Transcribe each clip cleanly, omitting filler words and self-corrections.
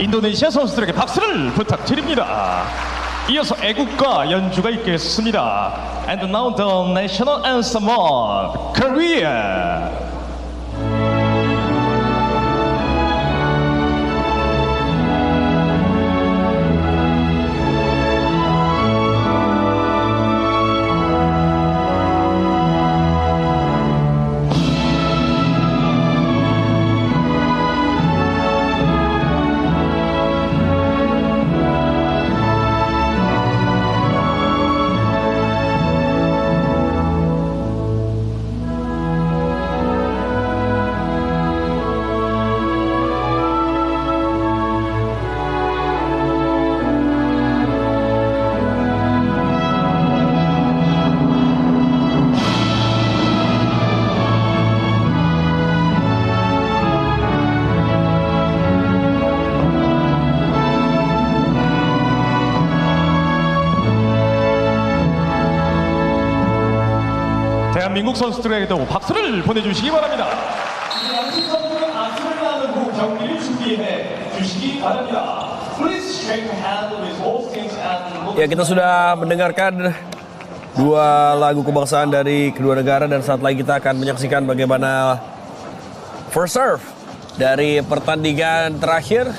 인도네시아 선수들에게 박수를 부탁드립니다. 이어서 애국가 연주가 있겠습니다. And now the national anthem of Korea. 대한민국 선수들에게도 박수를 보내주시기 바랍니다. 양팀 선수는 악수를 나눈 후 경기를 준비해 주시기 바랍니다. Please shake hands with both teams and... Ya, kita sudah mendengarkan dua lagu kebangsaan dari kedua negara dan saat lagi kita akan menyaksikan bagaimana first serve dari pertandingan terakhir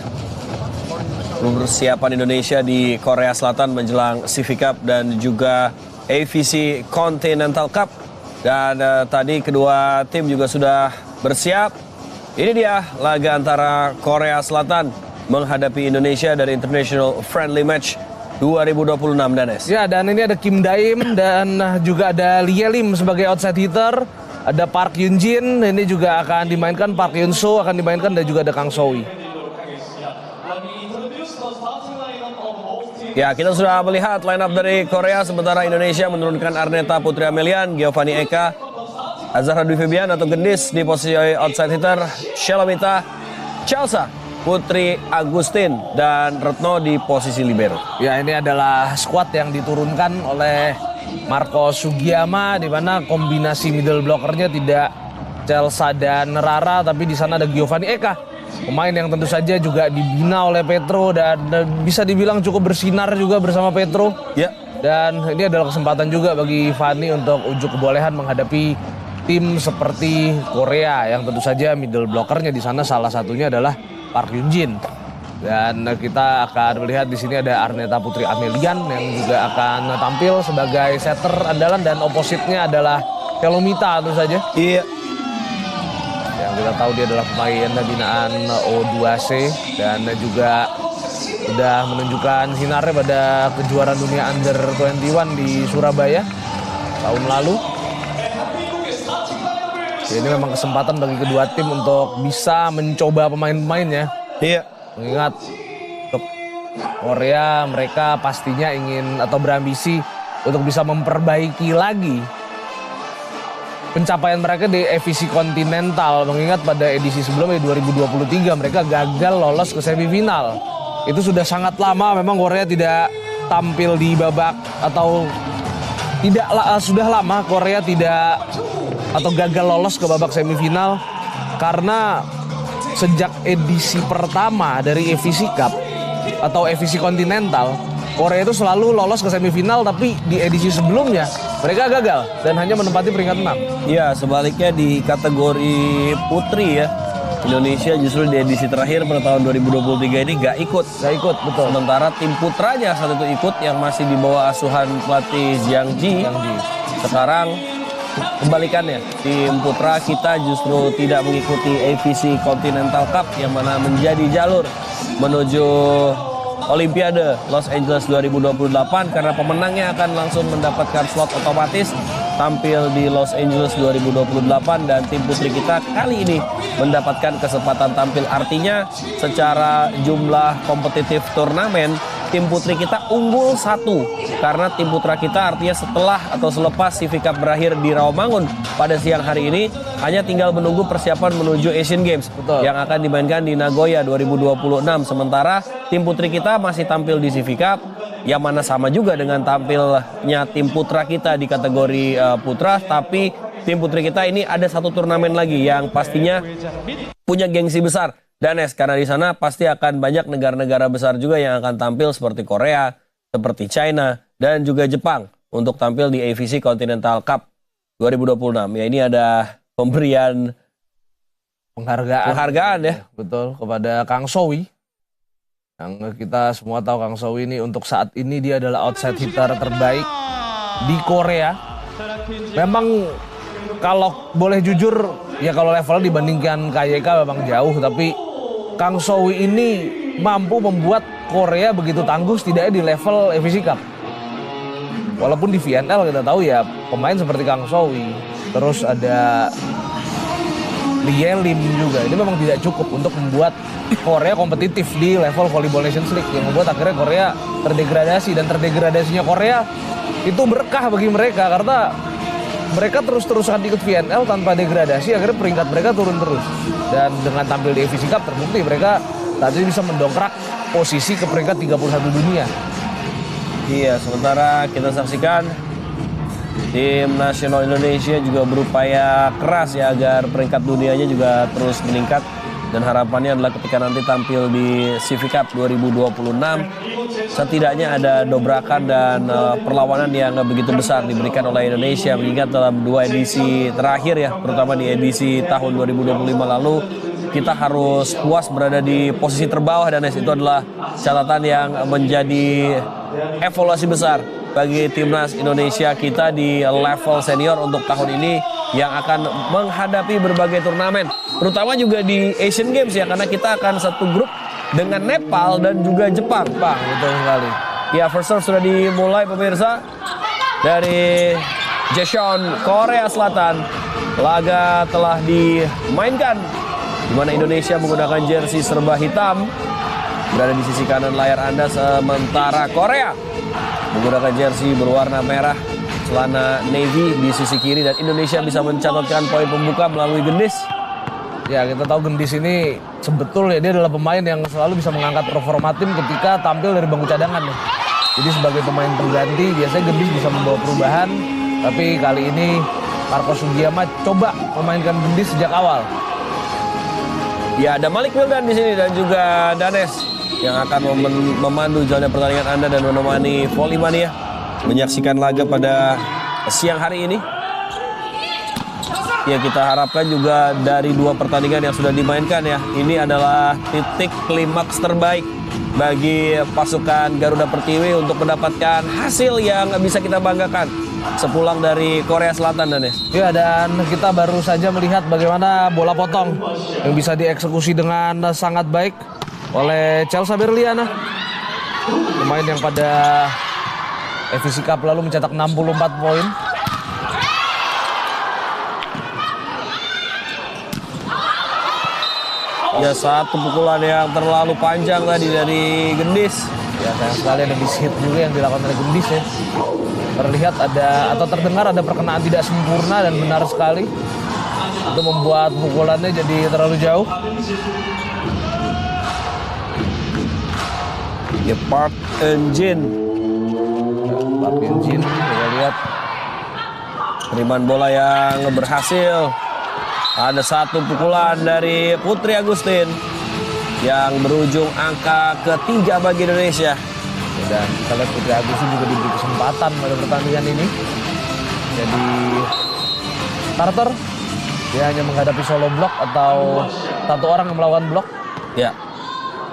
persiapan Indonesia di Korea Selatan menjelang CV Cup dan juga AFC Continental Cup. Dan tadi kedua tim juga sudah bersiap. Ini dia laga antara Korea Selatan menghadapi Indonesia dari International Friendly Match 2026, Danes. Ya, dan ini ada Kim Daim dan juga ada Lee Lim sebagai outside hitter. Ada Park Yoon Jin, ini juga akan dimainkan. Park Yoon So akan dimainkan dan juga ada Kang Sowi. Ya, kita sudah melihat line up dari Korea, sementara Indonesia menurunkan Arneta Putri Amelian, Giovanni Eka, Azhar Dwi Febian atau Gendis di posisi outside hitter, Shelamita, Chelsea, Putri Agustin, dan Retno di posisi libero. Ya, ini adalah squad yang diturunkan oleh Marco Sugiyama, di mana kombinasi middle blockernya tidak Chelsea dan Rara, tapi di sana ada Giovanni Eka. Pemain yang tentu saja juga dibina oleh Petro dan bisa dibilang cukup bersinar juga bersama Petro. Ya. Dan ini adalah kesempatan juga bagi Fanny untuk ujuk kebolehan menghadapi tim seperti Korea yang tentu saja middle blockernya di sana salah satunya adalah Park Yoon Jin. Dan kita akan melihat di sini ada Arneta Putri Amelian yang juga akan tampil sebagai setter andalan dan opositnya adalah Kelomita tentu saja. Iya. Yang kita tahu dia adalah pemain binaan O2C dan juga sudah menunjukkan sinarnya pada kejuaraan dunia Under 21 di Surabaya tahun lalu. Ya, ini memang kesempatan bagi kedua tim untuk bisa mencoba pemain-pemainnya. Iya. Mengingat untuk Korea mereka pastinya ingin atau berambisi untuk bisa memperbaiki lagi pencapaian mereka di AFC Continental, mengingat pada edisi sebelumnya 2023 mereka gagal lolos ke semifinal. Itu sudah sangat lama memang Korea tidak tampil di babak atau sudah lama Korea tidak atau gagal lolos ke babak semifinal karena sejak edisi pertama dari AFC Cup atau AFC Continental, Korea itu selalu lolos ke semifinal, tapi di edisi sebelumnya mereka gagal dan hanya menempati peringkat 6. Ya, sebaliknya di kategori putri ya, Indonesia justru di edisi terakhir pada tahun 2023 ini gak ikut, betul. Sementara tim putranya saat itu ikut yang masih di bawah asuhan pelatih Jiang Ji. Sekarang kebalikannya, tim putra kita justru tidak mengikuti AFC Continental Cup yang mana menjadi jalur menuju Olimpiade Los Angeles 2028 karena pemenangnya akan langsung mendapatkan slot otomatis tampil di Los Angeles 2028 dan tim putri kita kali ini mendapatkan kesempatan tampil. Artinya secara jumlah kompetitif turnamen tim putri kita unggul 1 karena tim putra kita artinya setelah atau selepas CV Cup berakhir di Rawamangun pada siang hari ini hanya tinggal menunggu persiapan menuju Asian Games. Betul. Yang akan dimainkan di Nagoya 2026. Sementara tim putri kita masih tampil di CV Cup yang mana sama juga dengan tampilnya tim putra kita di kategori putra, tapi tim putri kita ini ada satu turnamen lagi yang pastinya punya gengsi besar Danes, karena di sana pasti akan banyak negara-negara besar juga yang akan tampil seperti Korea, seperti China, dan juga Jepang untuk tampil di AFC Continental Cup 2026. Ya, ini ada pemberian penghargaan ya. Betul, kepada Kang Sowi. Yang kita semua tahu Kang Sowi ini untuk saat ini dia adalah outside hitter terbaik di Korea. Memang kalau boleh jujur ya kalau level dibandingkan KYK memang jauh, tapi Kang Sowi ini mampu membuat Korea begitu tangguh setidaknya di level AFC Cup. Walaupun di VNL kita tahu ya pemain seperti Kang Sowi, terus ada Lee Lim juga, ini memang tidak cukup untuk membuat Korea kompetitif di level Volleyball Nations League, yang membuat akhirnya Korea terdegradasi. Dan terdegradasinya Korea itu berkah bagi mereka karena mereka terus-terusan ikut VNL tanpa degradasi, akhirnya peringkat mereka turun terus. Dan dengan tampil di AFC Cup terbukti mereka tadi bisa mendongkrak posisi ke peringkat 31 dunia. Iya, sementara kita saksikan tim nasional Indonesia juga berupaya keras ya agar peringkat dunianya juga terus meningkat. Dan harapannya adalah ketika nanti tampil di CV Cup 2026 setidaknya ada dobrakan dan perlawanan yang begitu besar diberikan oleh Indonesia, mengingat dalam 2 edisi terakhir ya, terutama di edisi tahun 2025 lalu kita harus puas berada di posisi terbawah, dan itu adalah catatan yang menjadi evaluasi besar bagi timnas Indonesia kita di level senior untuk tahun ini yang akan menghadapi berbagai turnamen, terutama juga di Asian Games ya, karena kita akan satu grup dengan Nepal dan juga Jepang. Bang, betul sekali. Ya, first serve sudah dimulai pemirsa dari Jaeseon, Korea Selatan. Laga telah dimainkan di mana Indonesia menggunakan jersey serba hitam berada di sisi kanan layar Anda, sementara Korea menggunakan jersey berwarna merah, celana navy di sisi kiri, dan Indonesia bisa mencatatkan poin pembuka melalui Gendis. Ya, kita tahu Gendis ini sebetulnya dia adalah pemain yang selalu bisa mengangkat performa tim ketika tampil dari bangku cadangan ya. Jadi sebagai pemain pengganti biasanya Gendis bisa membawa perubahan, tapi kali ini Marco Sugiyama coba memainkan Gendis sejak awal. Ya, ada Malik Wildan di sini dan juga Danes yang akan memandu jalannya pertandingan Anda dan menemani Volleymania menyaksikan laga pada siang hari ini. Ya, kita harapkan juga dari 2 pertandingan yang sudah dimainkan ya, ini adalah titik klimaks terbaik bagi pasukan Garuda Pertiwi untuk mendapatkan hasil yang bisa kita banggakan sepulang dari Korea Selatan, Danes. Ya, dan kita baru saja melihat bagaimana bola potong yang bisa dieksekusi dengan sangat baik oleh Chelsea Berliana, pemain yang pada AFC Cup lalu mencetak 64 poin. Ya, satu pukulan yang terlalu panjang tadi dari Gendis. Ya, sayang sekali ada miss hit juga yang dilakukan oleh Gendis ya. Terlihat ada atau terdengar ada perkenaan tidak sempurna, dan benar sekali itu membuat pukulannya jadi terlalu jauh. Ya, Park Eun-jin. Park Eun-jin, kita lihat Terimaan bola yang berhasil. Ada satu pukulan dari Putri Agustin yang berujung angka ketiga bagi Indonesia. Dan kita lihat Putri Agustin juga diberi kesempatan pada pertandingan ini. Jadi starter, dia hanya menghadapi solo block atau satu orang yang melawan blok. Ya.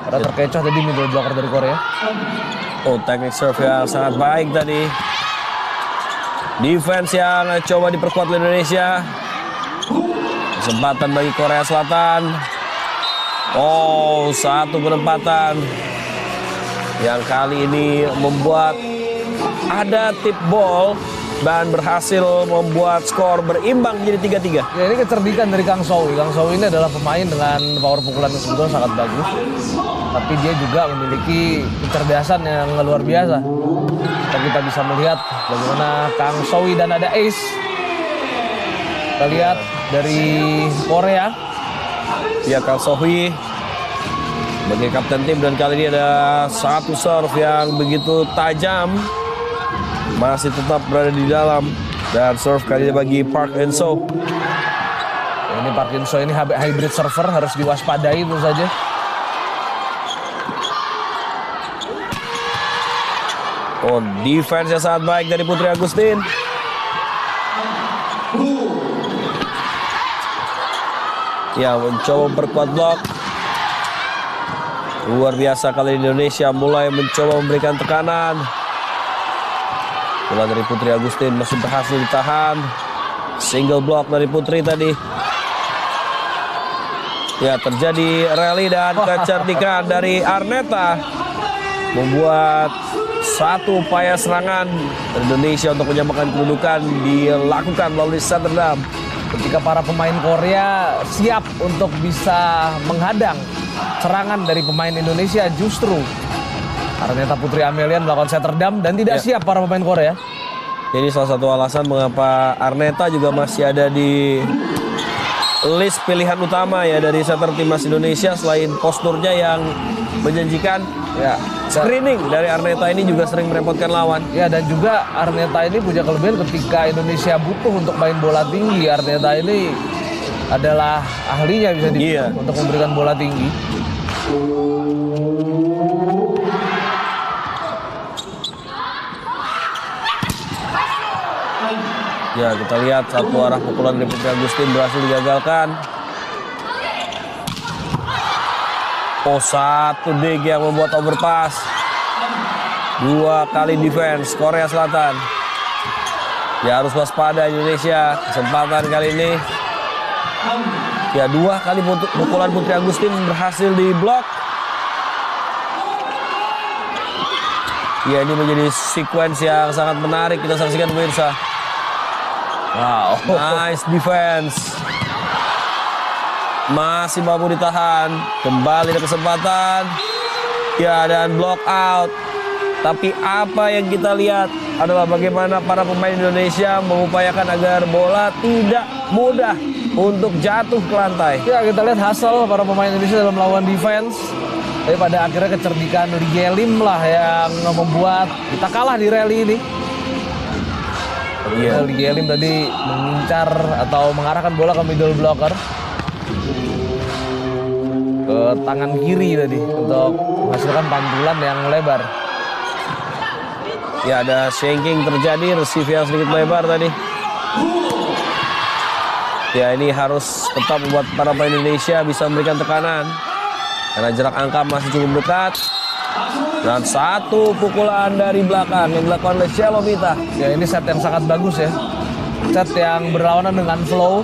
Karena terkecoh tadi middle blocker dari Korea. Oh, teknik serve yang sangat baik tadi. Defense yang coba diperkuat oleh Indonesia. Kesempatan bagi Korea Selatan. Oh, satu penempatan yang kali ini membuat ada tip ball dan berhasil membuat skor berimbang menjadi 3-3. Ya, ini kecerdikan dari Kang Sowi. Kang Sowi ini adalah pemain dengan power pukulan yang sebetulnya sangat bagus, tapi dia juga memiliki kecerdasan yang luar biasa. Dan kita bisa melihat bagaimana Kang Sowi dan ada ace. Kita lihat dari Korea. Ya, Kang Sohwi sebagai kapten tim, dan kali ini ada satu serve yang begitu tajam, masih tetap berada di dalam, dan serve kali ini bagi Park Eun-so. Ini Ini Parkinson ini hybrid server, harus diwaspadai tentu saja. Oh, defense yang sangat baik dari Putri Agustin. Ya, mencoba memperkuat blok. Luar biasa kali ini Indonesia mulai mencoba memberikan tekanan. Bola dari Putri Agustin masih berhasil ditahan. Single block dari Putri tadi. Ya, terjadi rally dan kecerdikan dari Arneta membuat satu upaya serangan Indonesia untuk menyamakan kedudukan dilakukan melalui center dam. Ketika para pemain Korea siap untuk bisa menghadang serangan dari pemain Indonesia, justru Arneta Putri Amelian melakukan center dam dan tidak siap para pemain Korea. Jadi salah satu alasan mengapa Arneta juga masih ada di list pilihan utama ya dari setter timnas Indonesia selain posturnya yang menjanjikan. Ya, Screening dari Arneta ini juga sering merepotkan lawan. ya, dan juga Arneta ini punya kelebihan ketika Indonesia butuh untuk main bola tinggi. Arneta ini adalah ahlinya bisa dibilang untuk memberikan bola tinggi. Ya, kita lihat satu arah pukulan dari Putri Agustin berhasil digagalkan. Oh, satu dig yang membuat overpass. 2 kali defense Korea Selatan. Ya, harus waspada Indonesia. Kesempatan kali ini. Ya, 2 kali pukulan Putri Agustin berhasil diblok. Ya, ini menjadi sequence yang sangat menarik kita saksikan pemirsa. Wow, Nice defense. Masih mampu ditahan. Kembali ada kesempatan. Ya, dan block out. Tapi apa yang kita lihat adalah bagaimana para pemain Indonesia mengupayakan agar bola tidak mudah untuk jatuh ke lantai. ya kita lihat hasil para pemain Indonesia dalam melawan defense. Tapi pada akhirnya kecerdikan Lielim lah yang membuat kita kalah di rally ini. Iya. Lielim tadi mengincar atau mengarahkan bola ke middle blocker. Ke tangan kiri tadi untuk menghasilkan pantulan yang lebar. Ya, ada shanking terjadi, receive yang sedikit lebar tadi. Ya, ini harus tetap membuat para pemain Indonesia bisa memberikan tekanan. Karena jarak angka masih cukup dekat. Dan satu pukulan dari belakang yang dilakukan oleh Shalomita. Ya, ini set yang sangat bagus ya. Set yang berlawanan dengan flow.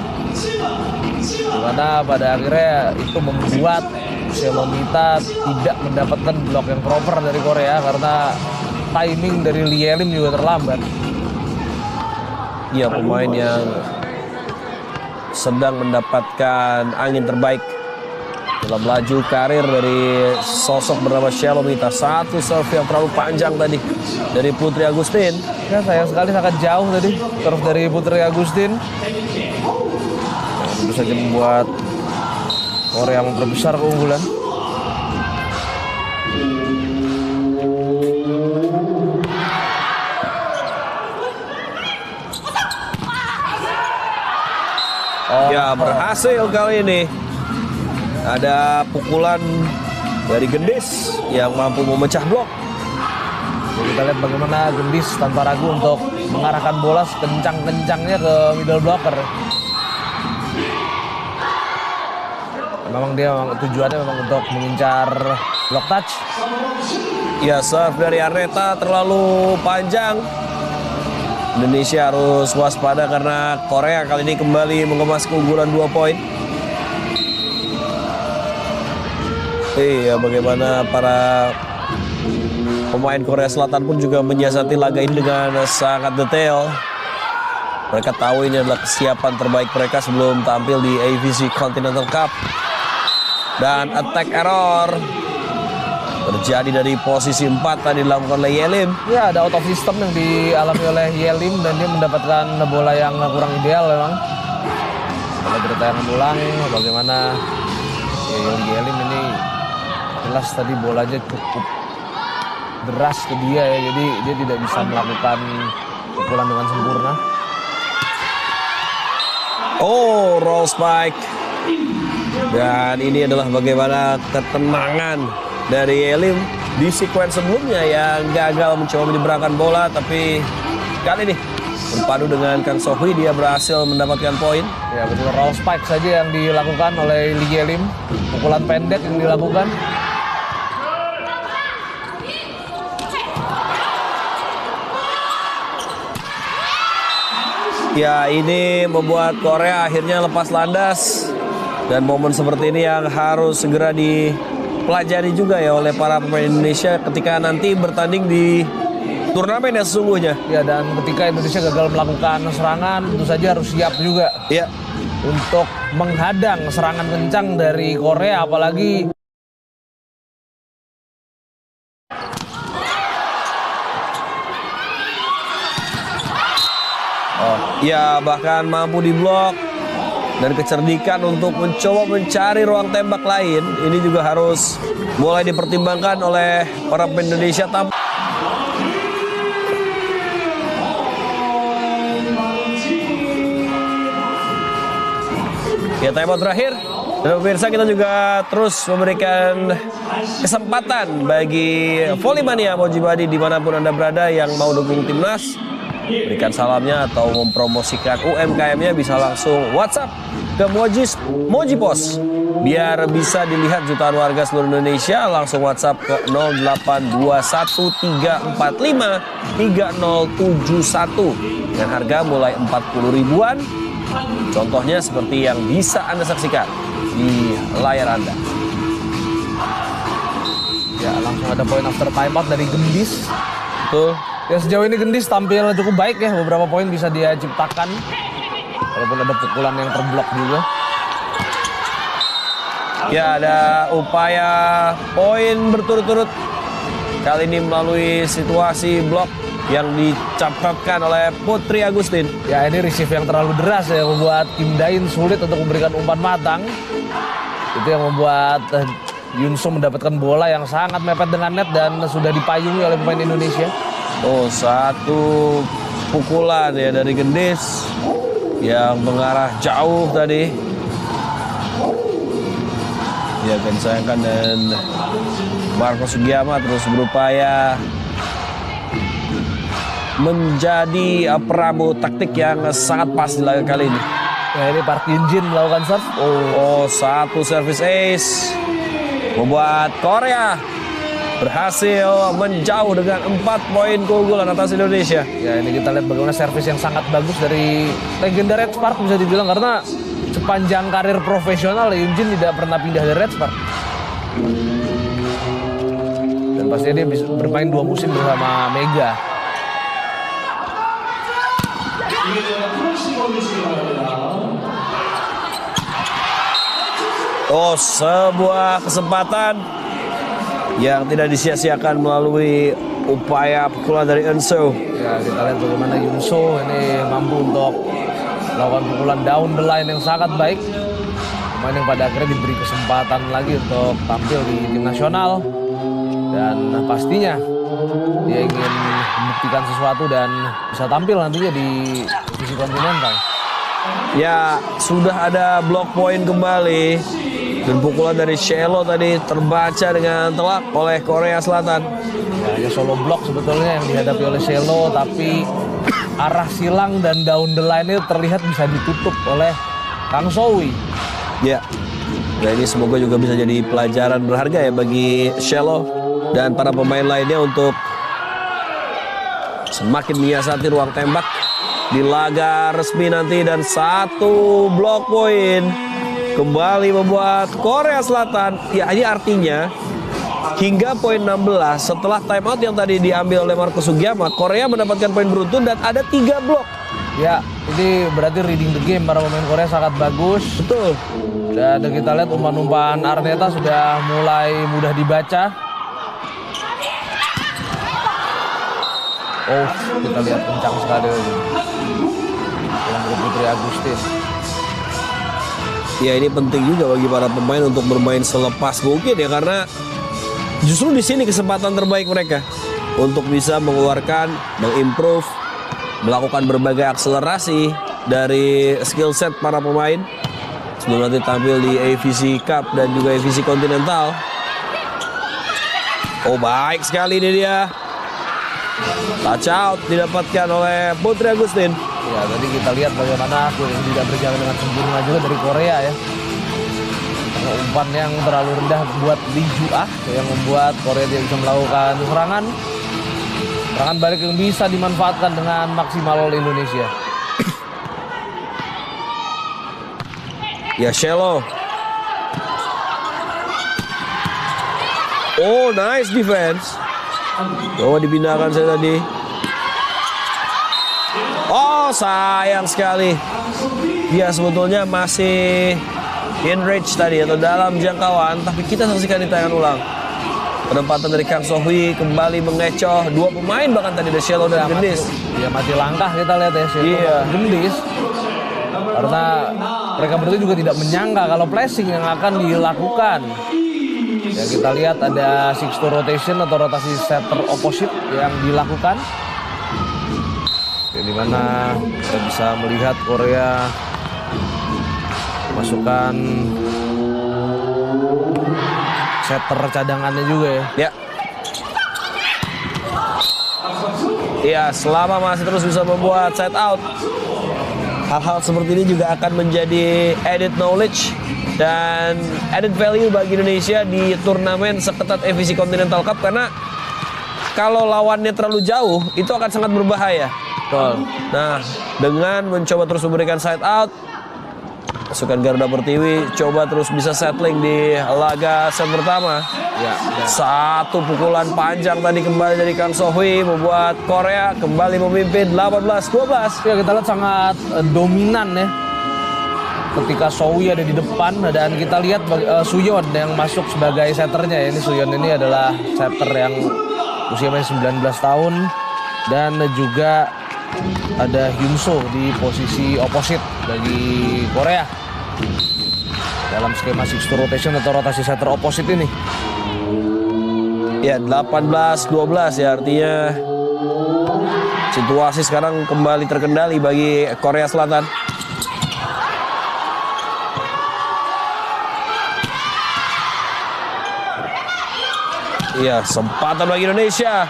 Dimana pada akhirnya itu membuat Shalomita tidak mendapatkan blok yang proper dari Korea karena timing dari Lielim juga terlambat. Ya, pemain yang sedang mendapatkan angin terbaik dalam laju karir dari sosok bernama Shalomita. Satu serve yang terlalu panjang tadi dari Putri Agustin. Ya, sayang sekali sangat jauh tadi serve dari Putri Agustin. Tentu saja membuat Korea memperbesar keunggulan. Ya, berhasil kali ini. Ada pukulan dari Gendis yang mampu memecah blok. Kita lihat bagaimana Gendis tanpa ragu untuk mengarahkan bola sekencang-kencangnya ke middle blocker. Memang dia tujuannya memang untuk mengincar block touch. Ya, serve dari Arneta terlalu panjang. Indonesia harus waspada karena Korea kali ini kembali mengemas keunggulan 2 poin. Iya, bagaimana para pemain Korea Selatan pun juga menyiasati laga ini dengan sangat detail. Mereka tahu ini adalah kesiapan terbaik mereka sebelum tampil di AFC Continental Cup. Dan attack error terjadi dari posisi 4 tadi dilakukan oleh Lielim. Ya, ada out of system yang dialami oleh Lielim dan dia mendapatkan bola yang kurang ideal memang. Kalau bertayangan ulang bagaimana Lielim ini jelas tadi bolanya cukup deras ke dia ya, jadi dia tidak bisa melakukan pukulan dengan sempurna. Oh, roll spike. Dan ini adalah bagaimana ketenangan dari Elim di sequence sebelumnya yang gagal mencoba menyeberangkan bola, tapi kali ini berpadu dengan Kang Sohui dia berhasil mendapatkan poin. Ya betul, roll spike saja yang dilakukan oleh Lee Elim, pukulan pendek yang dilakukan. Ya, ini membuat Korea akhirnya lepas landas. Dan momen seperti ini yang harus segera dipelajari juga ya oleh para pemain Indonesia ketika nanti bertanding di turnamen yang sesungguhnya. Ya, dan ketika Indonesia gagal melakukan serangan, tentu saja harus siap juga Ya, untuk menghadang serangan kencang dari Korea, apalagi ya bahkan mampu diblok. Dan kecerdikan untuk mencoba mencari ruang tembak lain ini juga harus mulai dipertimbangkan oleh para pemain Indonesia. Ya, timeout terakhir. Dan pemirsa, kita juga terus memberikan kesempatan bagi Volley-mania Mojibadi dimanapun Anda berada yang mau dukung timnas, berikan salamnya atau mempromosikan UMKM-nya, bisa langsung WhatsApp ke Mojipos biar bisa dilihat jutaan warga seluruh Indonesia. Langsung WhatsApp ke 0821353071 dengan harga mulai 40 ribuan. Contohnya seperti yang bisa Anda saksikan di layar Anda. ya langsung ada poin after timeout dari Gendis. Tuh. Ya, sejauh ini Gendis tampil cukup baik ya, beberapa poin bisa dia ciptakan. Walaupun ada pukulan yang terblok juga. Ya, ada upaya poin berturut-turut. Kali ini melalui situasi blok yang dicatatkan oleh Putri Agustin. Ya, ini receive yang terlalu deras ya, membuat Kim Dain sulit untuk memberikan umpan matang. Itu yang membuat Yunso mendapatkan bola yang sangat mepet dengan net dan sudah dipayungi oleh pemain Indonesia. Oh, satu pukulan ya dari Gendis yang mengarah jauh tadi. Ya, akan disayangkan, dan Marco Sugiyama terus berupaya menjadi peramu taktik yang sangat pas di laga kali ini. Ya, ini Park Yunjin melakukan serve. Oh, satu service ace membuat Korea berhasil menjauh dengan 4 poin keunggulan atas Indonesia. Ya, ini kita lihat bagaimana servis yang sangat bagus dari legenda Red Spark bisa dibilang, karena sepanjang karir profesional Yunjin tidak pernah pindah dari Red Spark. Dan pastinya dia bisa bermain 2 musim bersama Mega. Oh, sebuah kesempatan yang tidak disia-siakan melalui upaya pukulan dari Enso. Ya, kita lihat bagaimana Yunso ini mampu untuk melakukan pukulan down the line yang sangat baik. Pemain yang pada akhirnya diberi kesempatan lagi untuk tampil di tim nasional. Dan pastinya dia ingin membuktikan sesuatu dan bisa tampil nantinya di divisi kontinental. Ya, sudah ada block point kembali. Dan pukulan dari Shelo tadi terbaca dengan telak oleh Korea Selatan. Ya, hanya solo block sebetulnya yang dihadapi oleh Shelo, tapi arah silang dan down the line itu terlihat bisa ditutup oleh Kang Sohui. Ya, nah ini semoga juga bisa jadi pelajaran berharga ya bagi Shelo dan para pemain lainnya untuk semakin menyiasati ruang tembak di laga resmi nanti. Dan satu block point kembali membuat Korea Selatan. Ya, ini artinya hingga poin 16 setelah timeout yang tadi diambil oleh Marco Sugiyama, Korea mendapatkan poin beruntun dan ada 3 blok. Ya, ini berarti reading the game para pemain Korea sangat bagus. Betul. Dan kita lihat umpan-umpan Arneta sudah mulai mudah dibaca. Oh, kita lihat kencang sekali yang dari Putri Agustin. Ya, ini penting juga bagi para pemain untuk bermain selepas mungkin ya, karena justru di sini kesempatan terbaik mereka untuk bisa mengeluarkan, mengimprove, melakukan berbagai akselerasi dari skill set para pemain sebelum nanti tampil di AVC Cup dan juga AVC Continental. Oh, baik sekali ini dia. Touch out didapatkan oleh Putri Agustin. Ya, tadi kita lihat bagaimana yang tidak berjalan dengan sempurna juga dari Korea ya. Karena umpan yang terlalu rendah buat Lee Ju-ah yang membuat Korea tidak bisa melakukan serangan. Serangan balik yang bisa dimanfaatkan dengan maksimal oleh Indonesia. Ya, Shelo. Oh, nice defense. Coba dipindahkan saya tadi. Oh, sayang sekali. Dia sebetulnya masih in range tadi atau dalam jangkauan, tapi kita saksikan di tayangan ulang. Penempatan dari Kang So-hui kembali mengecoh dua pemain, bahkan tadi ada Shelo dan Gendis. Dia mati langkah kita lihat ya, Shelo Iya. Gendis. Karena mereka berdua juga tidak menyangka kalau flashing yang akan dilakukan. Ya, kita lihat ada 6-2 rotation atau rotasi setter opposite yang dilakukan. Ya, di mana kita bisa melihat Korea masukkan setter cadangannya juga ya. Ya. Iya, selama masih terus bisa membuat set out, hal-hal seperti ini juga akan menjadi added knowledge dan added value bagi Indonesia di turnamen seketat AVC Continental Cup, karena kalau lawannya terlalu jauh itu akan sangat berbahaya. Betul. Nah, dengan mencoba terus memberikan side out, pasukan Garuda Pertiwi coba terus bisa settling di laga set pertama. Ya, Satu pukulan panjang tadi kembali dari Kang So-hui membuat Korea kembali memimpin 18-12. ya kita lihat sangat dominan ya. Ketika So-hui ada di depan dan kita lihat Suyon yang masuk sebagai setternya ya. Ini Suyon ini adalah setter yang usianya 19 tahun dan juga ada Hyun-so di posisi opposite bagi Korea dalam skema 6-2 rotation atau rotasi setter opposite ini. Ya, 18-12 ya, artinya situasi sekarang kembali terkendali bagi Korea Selatan. Iya, sempatan bagi Indonesia.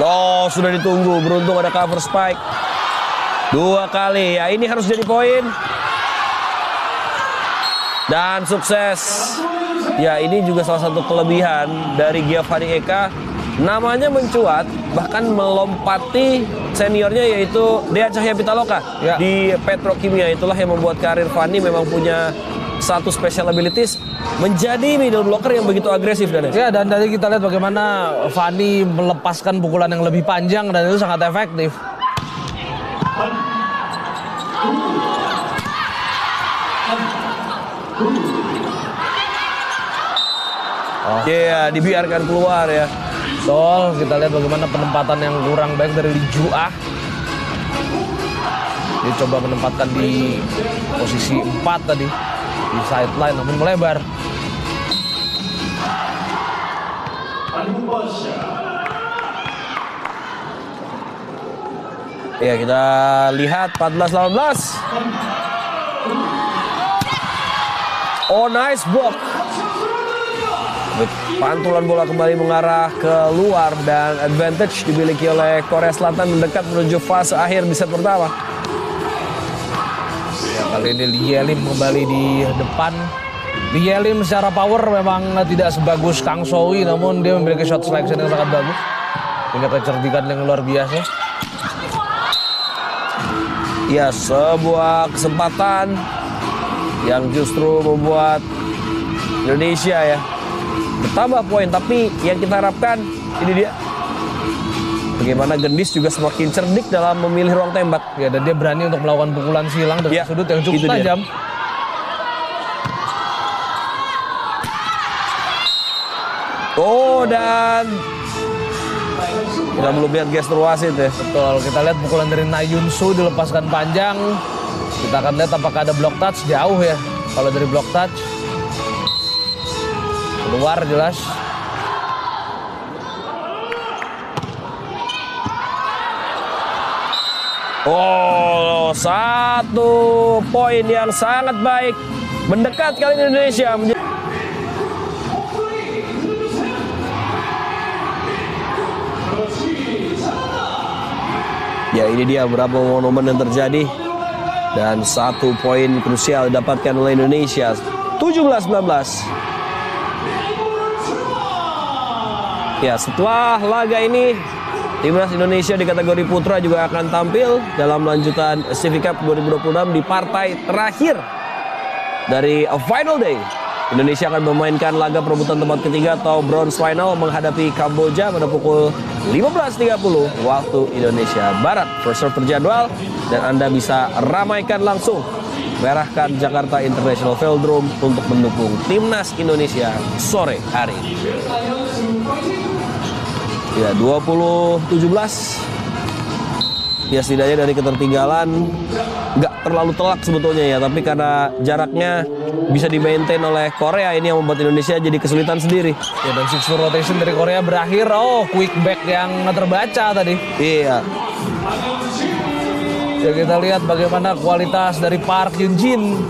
Loh, sudah ditunggu. Beruntung ada cover spike. 2 kali. Ya, ini harus jadi poin. Dan sukses. Ya, ini juga salah satu kelebihan dari Giovanni Eka. Namanya mencuat, bahkan melompati seniornya yaitu Dea Cahya Pitaloka Ya. di Petrokimia. Itulah yang membuat karir Fanny memang punya satu special abilities menjadi middle blocker yang begitu agresif, dan Ya, dan tadi kita lihat bagaimana Fanny melepaskan pukulan yang lebih panjang dan itu sangat efektif. Ya, dibiarkan keluar ya. Betul, kita lihat bagaimana penempatan yang kurang baik dari Lee Ju-ah. Dia coba menempatkan di posisi 4 tadi di sideline namun melebar. Ya, kita lihat 14-18. Oh, nice block. Pantulan bola kembali mengarah keluar dan advantage dimiliki oleh Korea Selatan mendekat menuju fase akhir di set pertama. Ya, kali ini Lee Ye-lim kembali di depan. Lee Ye-lim secara power memang tidak sebagus Kang So-hui, namun dia memiliki shot selection yang sangat bagus. Punya kecerdikan yang luar biasa. Ya, sebuah kesempatan yang justru membuat Indonesia ya bertambah poin, tapi yang kita harapkan ini dia bagaimana Gendis juga semakin cerdik dalam memilih ruang tembak. Ya, dan dia berani untuk melakukan pukulan silang dari Ya, sudut yang cukup itu dia. tajam. Oh, dan kita belum lihat gestur wasit ya. Betul, kita lihat pukulan dari Na Hyun-soo dilepaskan panjang. Kita akan lihat apakah ada block touch, jauh ya. Kalau dari block touch keluar jelas. Oh, 1 poin yang sangat baik. Mendekat kali ini Indonesia. Ya, ini dia beberapa momen yang terjadi. Dan 1 poin krusial didapatkan oleh Indonesia. 17-19. Ya, setelah laga ini, Timnas Indonesia di kategori putra juga akan tampil dalam lanjutan CV Cup 2026 di partai terakhir dari Final Day. Indonesia akan memainkan laga perebutan tempat ketiga atau bronze final menghadapi Kamboja pada pukul 15.30 waktu Indonesia Barat. First serve terjadwal dan Anda bisa ramaikan langsung merahkan Jakarta International Velodrome untuk mendukung Timnas Indonesia sore hari ini. Ya, 20-17. Ya, setidaknya dari ketertinggalan nggak terlalu telak sebetulnya ya, tapi karena jaraknya bisa di-maintain oleh Korea, ini yang membuat Indonesia jadi kesulitan sendiri. Ya, dan 6 rotation dari Korea berakhir. Oh, quick back yang terbaca tadi. Iya. Ya, kita lihat bagaimana kualitas dari Park Hyun-jin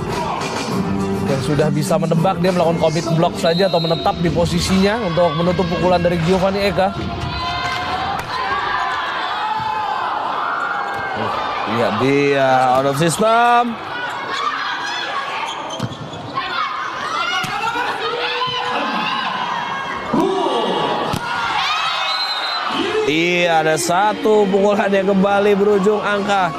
yang sudah bisa menebak. Dia melakukan commit block saja atau menetap di posisinya untuk menutup pukulan dari Giovanni Eka. Iya, dia out of system. Iya, ada 1 pukulan yang kembali berujung angka.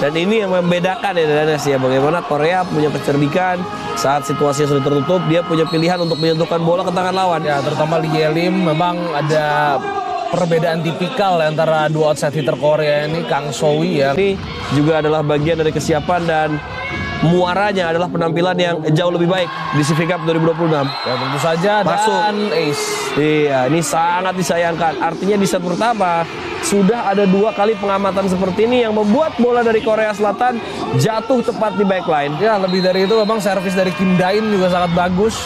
Dan ini yang membedakan ya Danes ya, bagaimana Korea punya kecerdikan saat situasinya sudah tertutup, dia punya pilihan untuk menyentuhkan bola ke tangan lawan. Ya, terutama Lee Yelim memang ada perbedaan tipikal antara dua outside hitter Korea ini, Kang Sowi ya. Ini juga adalah bagian dari kesiapan dan muaranya adalah penampilan yang jauh lebih baik di CV Cup 2026. Ya, tentu saja masuk dan ace. Iya, ini sangat disayangkan. Artinya di set pertama sudah ada 2 kali pengamatan seperti ini yang membuat bola dari Korea Selatan jatuh tepat di backline. Ya, lebih dari itu memang servis dari Kim Dain juga sangat bagus.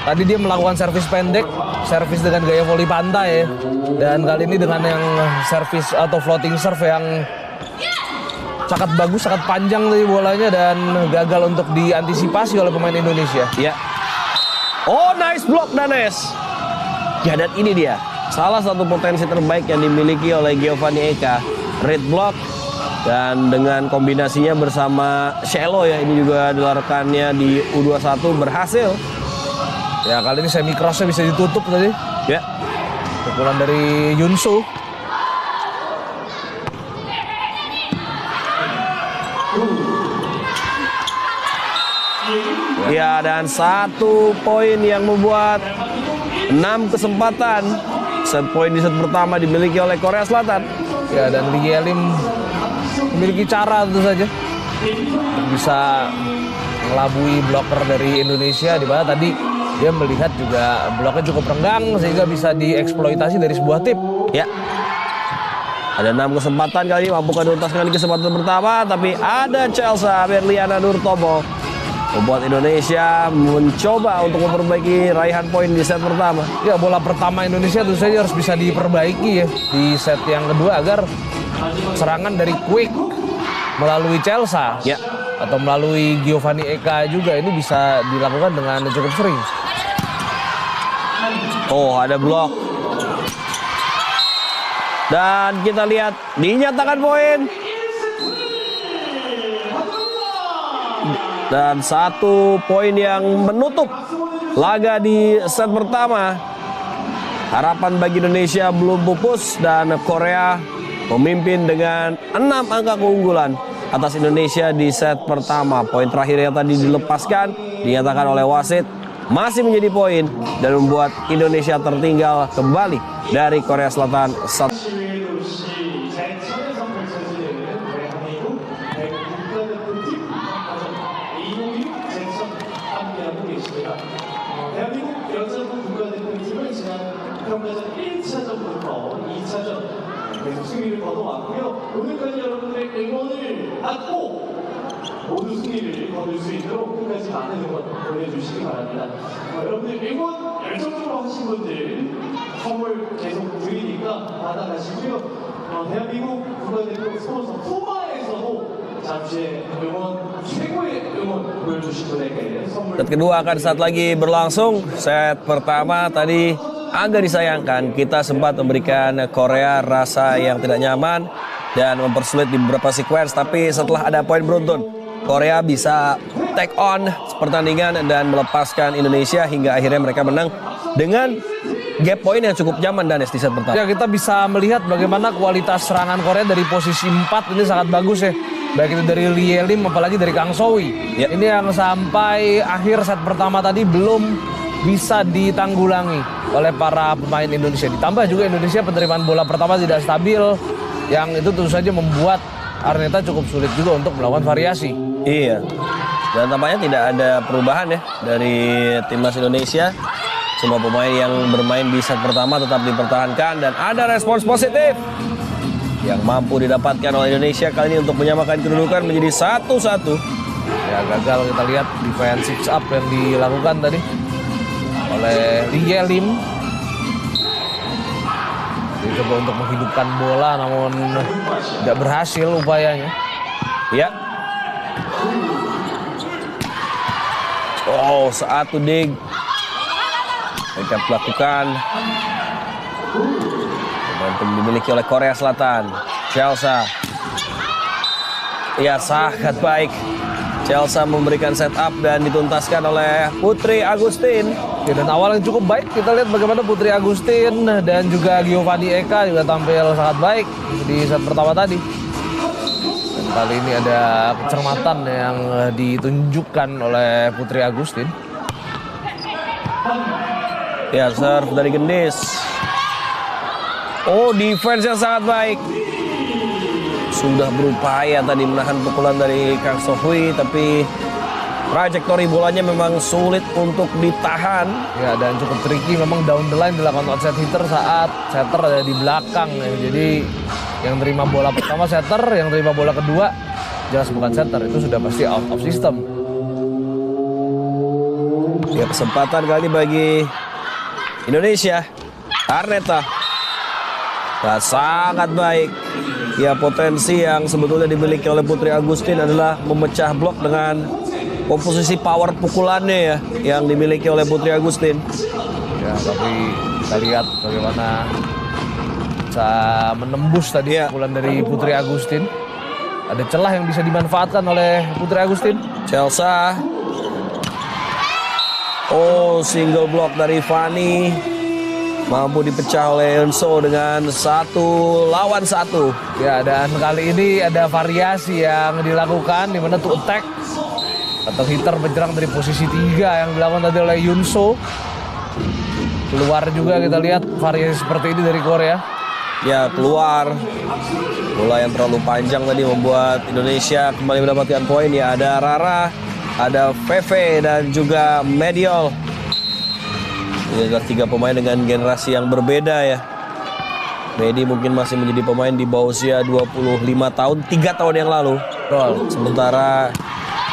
Tadi dia melakukan servis pendek, servis dengan gaya voli pantai ya. Dan kali ini dengan yang servis atau floating serve yang sangat bagus, sangat panjang tadi bolanya dan gagal untuk diantisipasi oleh pemain Indonesia. Ya. Oh, nice block Danes. Ya, dan ini dia salah satu potensi terbaik yang dimiliki oleh Giovanni Eka. Red block dan dengan kombinasinya bersama Shelo ya, ini juga adalah rekannya di U21 berhasil. Ya, kali ini semi crossnya bisa ditutup tadi. Ya. Pukulan dari Yunsu. Ya, dan 1 poin yang membuat 6 kesempatan. Set poin di set pertama dimiliki oleh Korea Selatan. Ya, dan Lee Yelim memiliki cara tentu saja untuk bisa melabui blocker dari Indonesia, di mana tadi dia melihat juga bloknya cukup renggang sehingga bisa dieksploitasi dari sebuah tip. Ya. Ada 6 kesempatan kali ini, mampukah diuntaskan di kesempatan pertama, tapi ada Chelsea Berliana Nurtomo membuat Indonesia mencoba untuk memperbaiki raihan poin di set pertama. Ya, bola pertama Indonesia tentu saja harus bisa diperbaiki ya di set yang kedua agar serangan dari Quick melalui Chelsea Ya. atau melalui Giovanni Eka juga ini bisa dilakukan dengan cukup sering. Oh, ada blok. Dan kita lihat dinyatakan poin. Dan 1 poin yang menutup laga di set pertama. Harapan bagi Indonesia belum pupus dan Korea memimpin dengan 6 angka keunggulan atas Indonesia di set pertama. Poin terakhir yang tadi dilepaskan dinyatakan oleh wasit masih menjadi poin dan membuat Indonesia tertinggal kembali dari Korea Selatan. 대한민국 여자부 국가대표팀은 지난 평가전 1차전부터 2차전 계속 승리를 거둬왔고요. 오늘까지 여러분들의 응원을 받고 모두 승리를 거둘 수 있도록 끝까지 많은 응원 보내주시기 바랍니다. 여러분들 응원 열정적으로 하신 분들 선물 계속 드리니까 받아가시고요. 대한민국 국가대표 스폰서 푸마에서도 잠시의 응원, 최고의 응원 보여주신 분에게 선물. Set kedua akan saat lagi berlangsung. Set pertama tadi agak disayangkan. Kita sempat memberikan Korea rasa yang tidak nyaman dan mempersulit di beberapa sequence. Tapi setelah ada poin beruntun, Korea bisa take on pertandingan dan melepaskan Indonesia hingga akhirnya mereka menang dengan gap poin yang cukup nyaman dan di set pertama. Ya, kita bisa melihat bagaimana kualitas serangan Korea dari posisi 4 ini sangat bagus ya. Baik itu dari Lee Lim apalagi dari Kang Sowi. Ya. Ini yang sampai akhir set pertama tadi belum bisa ditanggulangi oleh para pemain Indonesia. Ditambah juga Indonesia penerimaan bola pertama tidak stabil, yang itu tentu saja membuat Arneta cukup sulit juga untuk melakukan variasi. Iya. Dan tampaknya tidak ada perubahan ya dari timnas Indonesia. Semua pemain yang bermain di set pertama tetap dipertahankan dan ada respons positif yang mampu didapatkan oleh Indonesia kali ini untuk menyamakan kedudukan menjadi 1-1. Ya, gagal kita lihat defense six up yang dilakukan tadi oleh Lee Lim. Dicoba untuk menghidupkan bola namun tidak berhasil upayanya. Ya. Oh, satu dig. Mereka melakukan momentum dimiliki oleh Korea Selatan. Chelsea. Ya, sangat baik. Chelsea memberikan setup dan dituntaskan oleh Putri Agustin. Ya, dan awal yang cukup baik, kita lihat bagaimana Putri Agustin dan juga Giovanni Eka juga tampil sangat baik di set pertama tadi. Dan kali ini ada kecermatan yang ditunjukkan oleh Putri Agustin. Ya, serve dari Gendis. Oh, defense yang sangat baik. Sudah berupaya tadi menahan pukulan dari Kang Sohui, tapi trajektori bolanya memang sulit untuk ditahan. Ya, dan cukup tricky memang down the line dilakukan outside hitter saat setter ada di belakang ya. Jadi yang terima bola pertama setter, yang terima bola kedua jelas bukan setter, itu sudah pasti out of system. Ya, kesempatan kali bagi Indonesia. Arneta. Nah, sangat baik. Ya, potensi yang sebetulnya dimiliki oleh Putri Agustin adalah memecah blok dengan komposisi power pukulannya ya yang dimiliki oleh Putri Agustin. Ya, tapi kita lihat bagaimana bisa menembus tadi pukulan dari Putri Agustin. Ada celah yang bisa dimanfaatkan oleh Putri Agustin. Chelsea. Oh, single block dari Fanny. Mampu dipecah oleh Enso dengan 1 lawan 1. Ya, dan kali ini ada variasi yang dilakukan di mana to attack atau hitter penyerang dari posisi 3 yang dilakukan tadi oleh Yunso. Keluar juga kita lihat variasi seperti ini dari Korea. Ya, keluar. Bola yang terlalu panjang tadi membuat Indonesia kembali mendapatkan poin. Ya, ada Rara, ada Veve dan juga Mediol. Ini adalah 3 pemain dengan generasi yang berbeda ya. Medi mungkin masih menjadi pemain di bawah usia 25 tahun, 3 tahun yang lalu. Sementara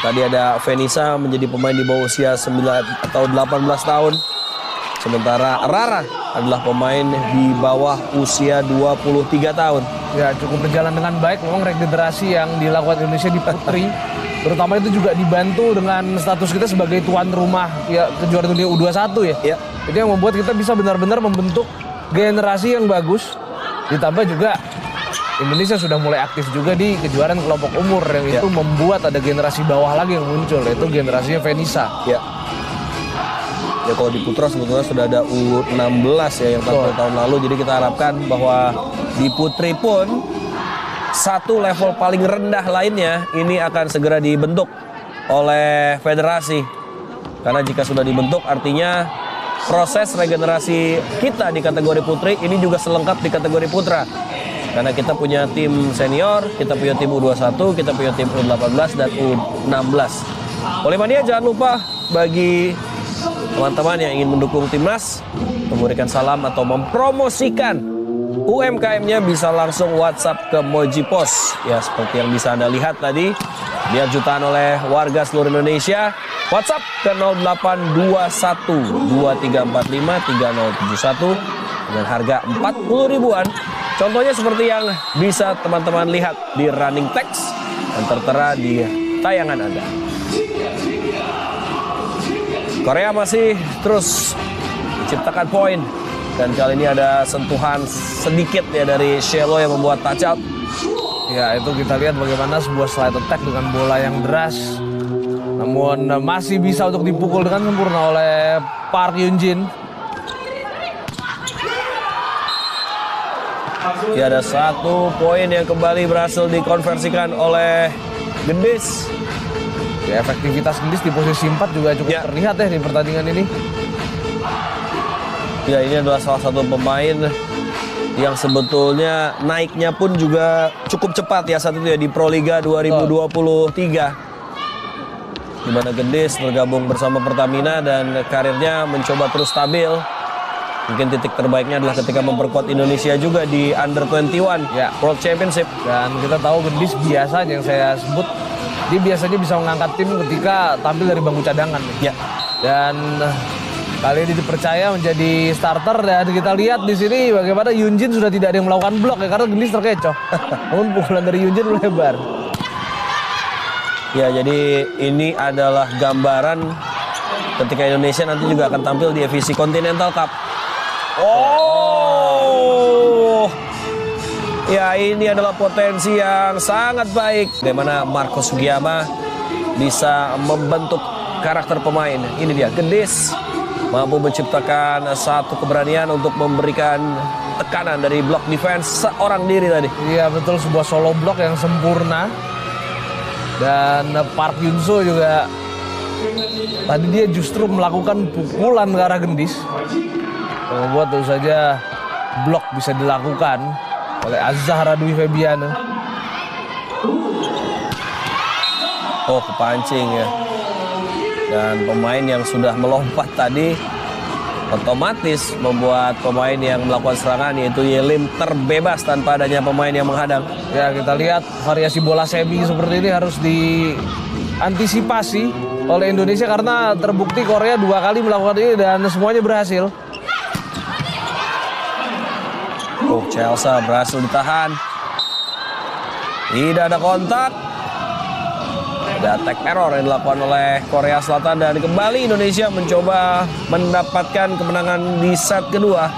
tadi ada Venisa menjadi pemain di bawah usia 9 atau 18 tahun. Sementara Rara adalah pemain di bawah usia 23 tahun. Ya, cukup berjalan dengan baik. Memang regenerasi yang dilakukan Indonesia di putri, terutama itu juga dibantu dengan status kita sebagai tuan rumah ya kejuaraan dunia U21 ya. Ya. Itu yang membuat kita bisa benar-benar membentuk generasi yang bagus. Ditambah juga Indonesia sudah mulai aktif juga di kejuaraan kelompok umur yang itu membuat ada generasi bawah lagi yang muncul, yaitu generasinya Venisa. Ya. Ya, kalau di putra sebetulnya sudah ada U16 ya yang tampil tahun lalu. Jadi kita harapkan bahwa di putri pun satu level paling rendah lainnya ini akan segera dibentuk oleh federasi. Karena jika sudah dibentuk artinya proses regenerasi kita di kategori putri ini juga selengkap di kategori putra. Karena kita punya tim senior, kita punya tim U21, kita punya tim U18 dan U16. Oleh mania jangan lupa bagi teman-teman yang ingin mendukung timnas, memberikan salam atau mempromosikan UMKM-nya bisa langsung WhatsApp ke Moji Pos. Ya, seperti yang bisa Anda lihat tadi, dia jutaan oleh warga seluruh Indonesia. WhatsApp ke 0821 2345 3071 dengan harga 40 ribuan. Contohnya seperti yang bisa teman-teman lihat di running text yang tertera di tayangan Anda. Korea masih terus menciptakan poin. Dan kali ini ada sentuhan sedikit ya dari Shelo yang membuat touch out. Ya, itu kita lihat bagaimana sebuah slide attack dengan bola yang deras. Namun masih bisa untuk dipukul dengan sempurna oleh Park Hyunjin. Ya, ada 1 poin yang kembali berhasil dikonversikan oleh Gendis. Ya, efektivitas Gendis di posisi 4 juga cukup terlihat ya di pertandingan ini. Ya, ini adalah salah satu pemain yang sebetulnya naiknya pun juga cukup cepat ya saat itu ya di Pro Liga 2023. Di mana Gendis bergabung bersama Pertamina dan karirnya mencoba terus stabil. Mungkin titik terbaiknya adalah ketika memperkuat Indonesia juga di Under 21 World Championship. Dan kita tahu Gendis biasanya yang saya sebut, dia biasanya bisa mengangkat tim ketika tampil dari bangku cadangan. Ya. Dan kali ini dipercaya menjadi starter dan kita lihat di sini bagaimana Hyunjin sudah tidak ada yang melakukan blok ya karena Gendis terkecoh. Namun pukulan dari Hyunjin melebar. Ya, jadi ini adalah gambaran ketika Indonesia nanti juga akan tampil di FIC Continental Cup. Oh, ya ini adalah potensi yang sangat baik. Bagaimana Marco Sugiyama bisa membentuk karakter pemain. Ini dia, Gendis mampu menciptakan satu keberanian untuk memberikan tekanan dari blok defense seorang diri tadi. Iya betul, sebuah solo blok yang sempurna. Dan Park Hyun-soo juga tadi dia justru melakukan pukulan ke arah Gendis. Membuat tentu saja blok bisa dilakukan oleh Azhara Dwi Febiano. Oh, kepancing ya. Dan pemain yang sudah melompat tadi otomatis membuat pemain yang melakukan serangan yaitu Yelim terbebas tanpa adanya pemain yang menghadang. Ya, kita lihat variasi bola semi seperti ini harus diantisipasi oleh Indonesia karena terbukti Korea 2 kali melakukan ini dan semuanya berhasil. Oh, Chelsea berhasil ditahan. Tidak ada kontak. Ada attack error yang dilakukan oleh Korea Selatan dan kembali Indonesia mencoba mendapatkan kemenangan di set kedua.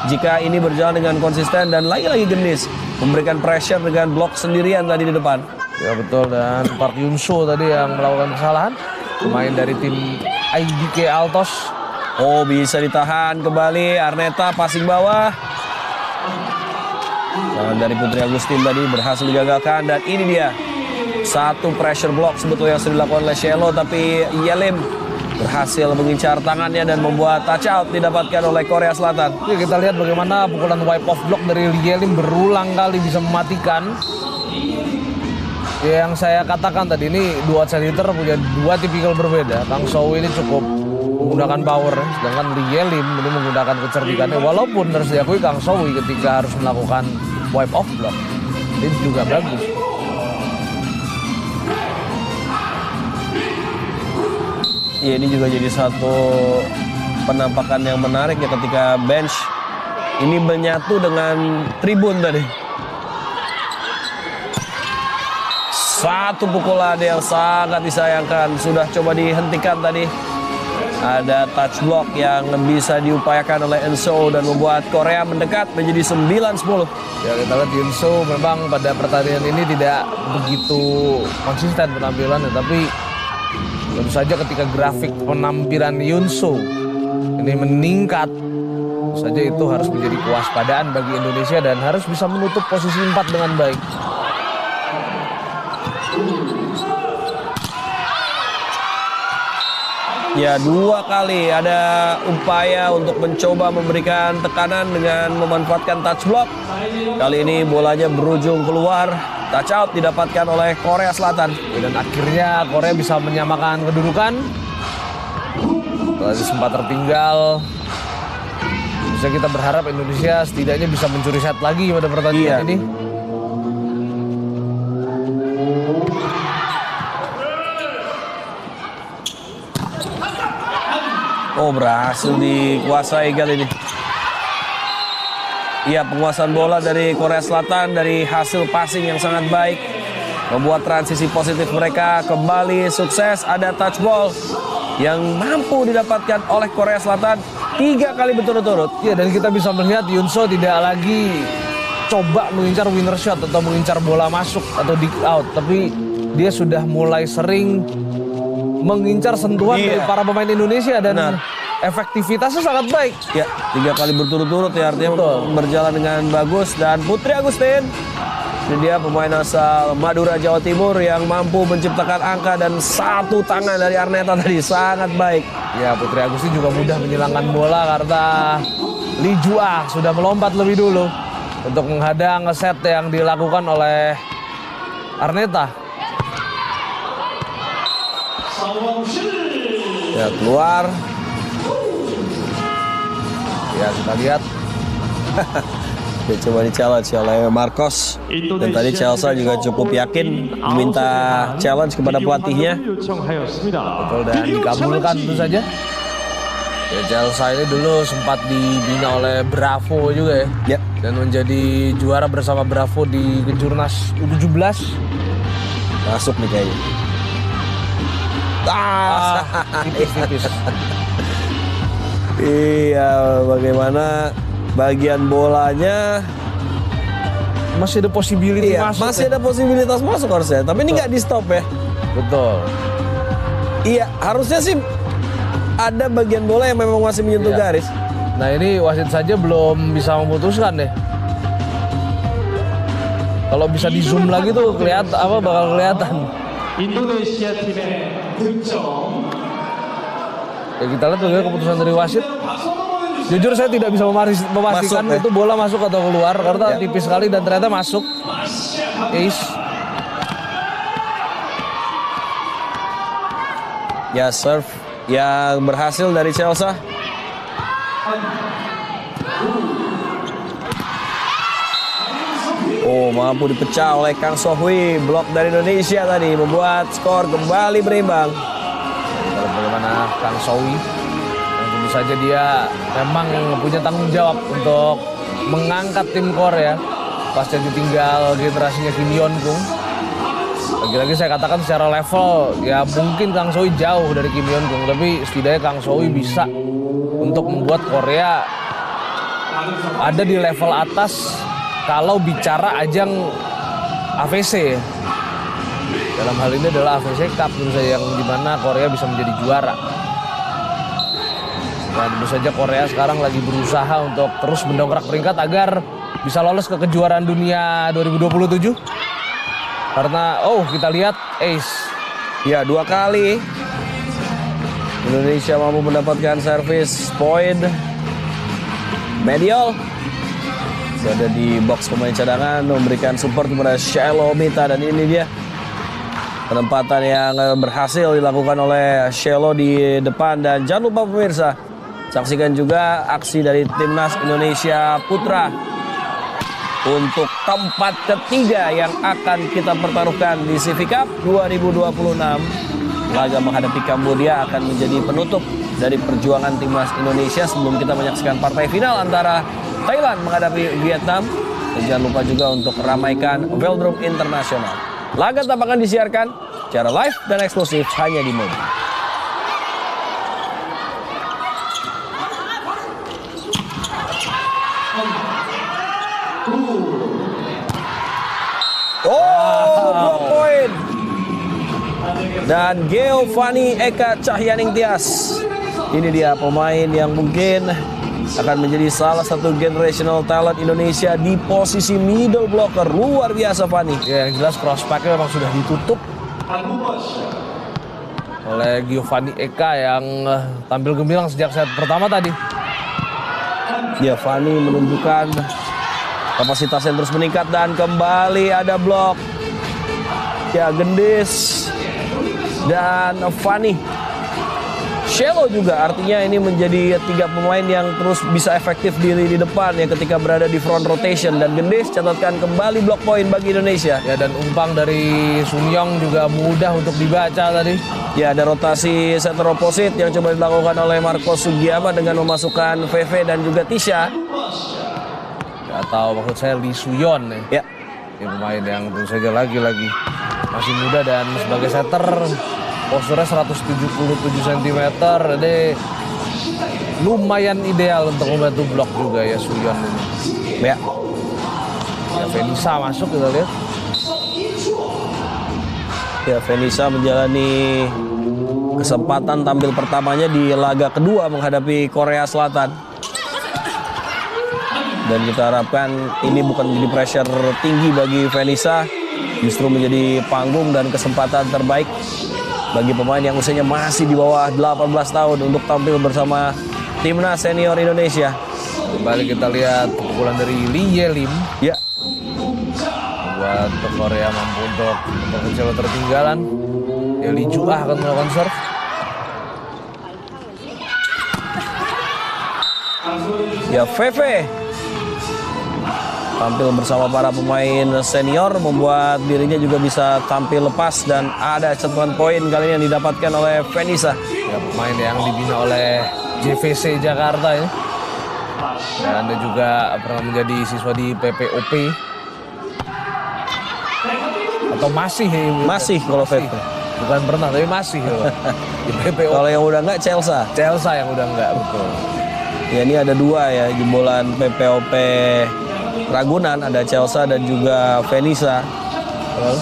Jika ini berjalan dengan konsisten dan lagi-lagi Gendis memberikan pressure dengan blok sendirian tadi di depan. Ya betul, dan Park Hyun-soo tadi yang melakukan kesalahan, pemain dari tim IBK Altos. Oh, bisa ditahan kembali. Arneta passing bawah. Tangan dari Putri Agustin tadi berhasil digagalkan dan ini dia. Satu pressure block sebetulnya yang sudah dilakukan oleh Shelo, tapi Yelim berhasil mengincar tangannya dan membuat touch out didapatkan oleh Korea Selatan. Ya, kita lihat bagaimana pukulan wipe off block dari Yelim berulang kali bisa mematikan. Ya, yang saya katakan tadi ini dua outside hitter punya 2 tipikal berbeda. Kang Sow ini cukup menggunakan power, sedangkan Yelim ini menggunakan kecerdikannya. Walaupun harus diakui Kang Sow ketika harus melakukan wipe off block ini juga bagus. Ya, ini juga jadi satu penampakan yang menarik ya ketika bench ini menyatu dengan tribun tadi. Satu pukulan yang sangat disayangkan sudah coba dihentikan tadi. Ada touch block yang bisa diupayakan oleh Enso dan membuat Korea mendekat menjadi 9-10. Ya, kita lihat Enso memang pada pertandingan ini tidak begitu konsisten penampilannya, tapi tentu saja ketika grafik penampilan Hyun-soo ini meningkat, tentu saja itu harus menjadi kewaspadaan bagi Indonesia dan harus bisa menutup posisi 4 dengan baik. Ya, 2 kali ada upaya untuk mencoba memberikan tekanan dengan memanfaatkan touch block. Kali ini bolanya berujung keluar. Touch out didapatkan oleh Korea Selatan. Dan akhirnya Korea bisa menyamakan kedudukan. Setelah sempat tertinggal, bisa kita berharap Indonesia setidaknya bisa mencuri set lagi pada pertandingan ini. Oh, berhasil dikuasai kali ini. Iya, penguasaan bola dari Korea Selatan dari hasil passing yang sangat baik. membuat transisi positif mereka kembali sukses. Ada touch ball yang mampu didapatkan oleh Korea Selatan 3 kali berturut-turut. Ya, dan kita bisa melihat Yunso tidak lagi coba mengincar winner shot atau mengincar bola masuk atau dig out, tapi dia sudah mulai sering mengincar sentuhan dari para pemain Indonesia dan Benar. efektivitasnya sangat baik. Ya, 3 kali berturut-turut ya, artinya berjalan dengan bagus. Dan Putri Agustin, ini dia pemain asal Madura, Jawa Timur yang mampu menciptakan angka, dan satu tangan dari Arneta tadi sangat baik. Ya, Putri Agustin juga mudah menyilangkan bola karena Lee Jua sudah melompat lebih dulu untuk menghadang set yang dilakukan oleh Arneta. Ya, keluar. Ya, kita lihat. Dia coba di-challenge oleh Marcos. Dan tadi Chelsea juga cukup yakin meminta challenge kepada pelatihnya. Betul, dan dikabulkan tentu saja. Ya, Chelsea ini dulu sempat dibina oleh Bravo juga ya. Ya, Dan menjadi juara bersama Bravo di Kejurnas U17. masuk nih kayaknya. Tipis-tipis. Iya, bagaimana bagian bolanya Masih ada possibility iya, masuk. masih ya. ada posibilitas masuk harusnya, tapi ini nggak di stop ya. Betul. Iya, harusnya sih ada bagian bola yang memang masih menyentuh Iya. garis. Nah, ini wasit saja belum bisa memutuskan deh. Kalau bisa di zoom lagi tuh bakal kelihatan. 인도네시아 팀의 득점. Ya, kita lihat juga keputusan dari wasit. Jujur saya tidak bisa memastikan Masuk, ya? itu bola masuk atau keluar karena Ya. tipis sekali dan ternyata masuk. Ace. Ya, serve yang berhasil dari Chelsea. Oh, mampu dipecah oleh Kang Sohui. Blok dari Indonesia tadi membuat skor kembali berimbang. Lalu bagaimana Kang Sowi, yang tentu saja dia memang punya tanggung jawab untuk mengangkat tim Korea pasca ditinggal generasinya Kim Yeon Kung. Lagi-lagi saya katakan secara level ya mungkin Kang Sowi jauh dari Kim Yeon Kung, tapi setidaknya Kang Sowi bisa untuk membuat Korea ada di level atas kalau bicara ajang AVC. Dalam hal ini adalah AVC Cup tentu saja, yang dimana Korea bisa menjadi juara. Dan tentu saja Korea sekarang lagi berusaha untuk terus mendongkrak peringkat agar bisa lolos ke kejuaraan dunia 2027. Karena kita lihat Ace. Ya, 2 kali Indonesia mampu mendapatkan service point medial. Ada di box pemain cadangan memberikan support kepada Shiloh Mita, dan ini dia penempatan yang berhasil dilakukan oleh Shiloh di depan. Dan jangan lupa pemirsa, saksikan juga aksi dari Timnas Indonesia Putra untuk tempat ketiga yang akan kita pertaruhkan di CV Cup 2026. Laga menghadapi Kambodia akan menjadi penutup dari perjuangan Timnas Indonesia sebelum kita menyaksikan partai final antara Thailand menghadapi Vietnam. Dan jangan lupa juga untuk ramaikan Velodrome Internasional. Laga tetap akan disiarkan secara live dan eksklusif hanya di Mobi. Blok poin. Dan Giovanni Eka Cahyaning Tias. Ini dia pemain yang mungkin akan menjadi salah satu generational talent Indonesia di posisi middle blocker. Luar biasa, Fani. Ya, yang jelas crosspacknya memang sudah ditutup oleh Giovanni Eka yang tampil gemilang sejak set pertama tadi. Ya, Fani menunjukkan kapasitas yang terus meningkat, dan kembali ada blok. Ya, Gendis dan Fani. Shiloh juga, artinya ini menjadi 3 pemain yang terus bisa efektif di depan ya ketika berada di front rotation. Dan Gendis catatkan kembali blok poin bagi Indonesia. Ya, dan umpan dari Sun Yong juga mudah untuk dibaca tadi. Ya, ada rotasi center opposite yang coba dilakukan oleh Marcos Sugiyama dengan memasukkan VV dan juga Tisha. Atau maksud saya Lee Suyon ya. Ya, Ini pemain yang tentu saja lagi masih muda dan sebagai setter posturnya 177 cm. Jadi lumayan ideal untuk membantu blok juga ya Suyon ini. Ya, Ya, Fenisa masuk kita lihat. ya Fenisa menjalani kesempatan tampil pertamanya di laga kedua menghadapi Korea Selatan. Dan kita harapkan ini bukan menjadi pressure tinggi bagi Fenisa, justru menjadi panggung dan kesempatan terbaik bagi pemain yang usianya masih di bawah 18 tahun untuk tampil bersama timnas senior Indonesia. Kembali kita lihat pukulan dari Lee Ye-lim. Ya, Buat Korea mampu untuk memperkecil ketertinggalan. Ya, Lee Ju-ah akan melakukan serve. ya Veve tampil bersama para pemain senior membuat dirinya juga bisa tampil lepas dan ada catatan poin kali ini yang didapatkan oleh Fenisa. Ya, pemain yang dibina oleh JVC Jakarta ini. Dan dia juga pernah menjadi siswa di PPOP. Atau masih ya? Masih kalau Veve. Bukan pernah, tapi masih ya, di PPOP. Kalau yang udah enggak Chelsea. Chelsea yang udah enggak, betul. Ya ini ada dua ya jebolan PPOP Ragunan, ada Chelsea dan juga Fenisa. Terus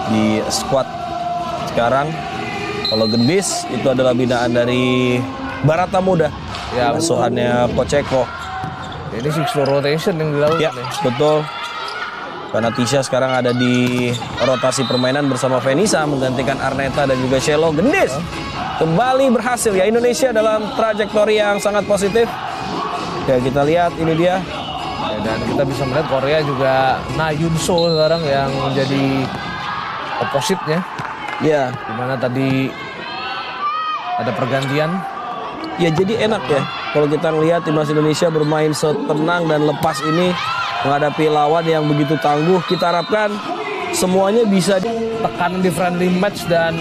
Di squad sekarang kalau Gendis itu adalah binaan dari Barata Muda. Ya, Asuhannya Pocheko. ini six rotation yang dilakukan Ya, ya. betul. Karena Tisha sekarang ada di rotasi permainan bersama Fenisa menggantikan Arneta dan juga Shelo. Gendis kembali berhasil ya, Indonesia dalam trajektori yang sangat positif. Ya, kita lihat ini dia. Ya, dan kita bisa melihat Korea juga Na Yun So sekarang yang menjadi opposite-nya. Ya, Dimana tadi ada pergantian. ya jadi enak ya kalau kita melihat timnas Indonesia bermain setenang dan lepas ini menghadapi lawan yang begitu tangguh. Kita harapkan semuanya bisa Tekanan di friendly match dan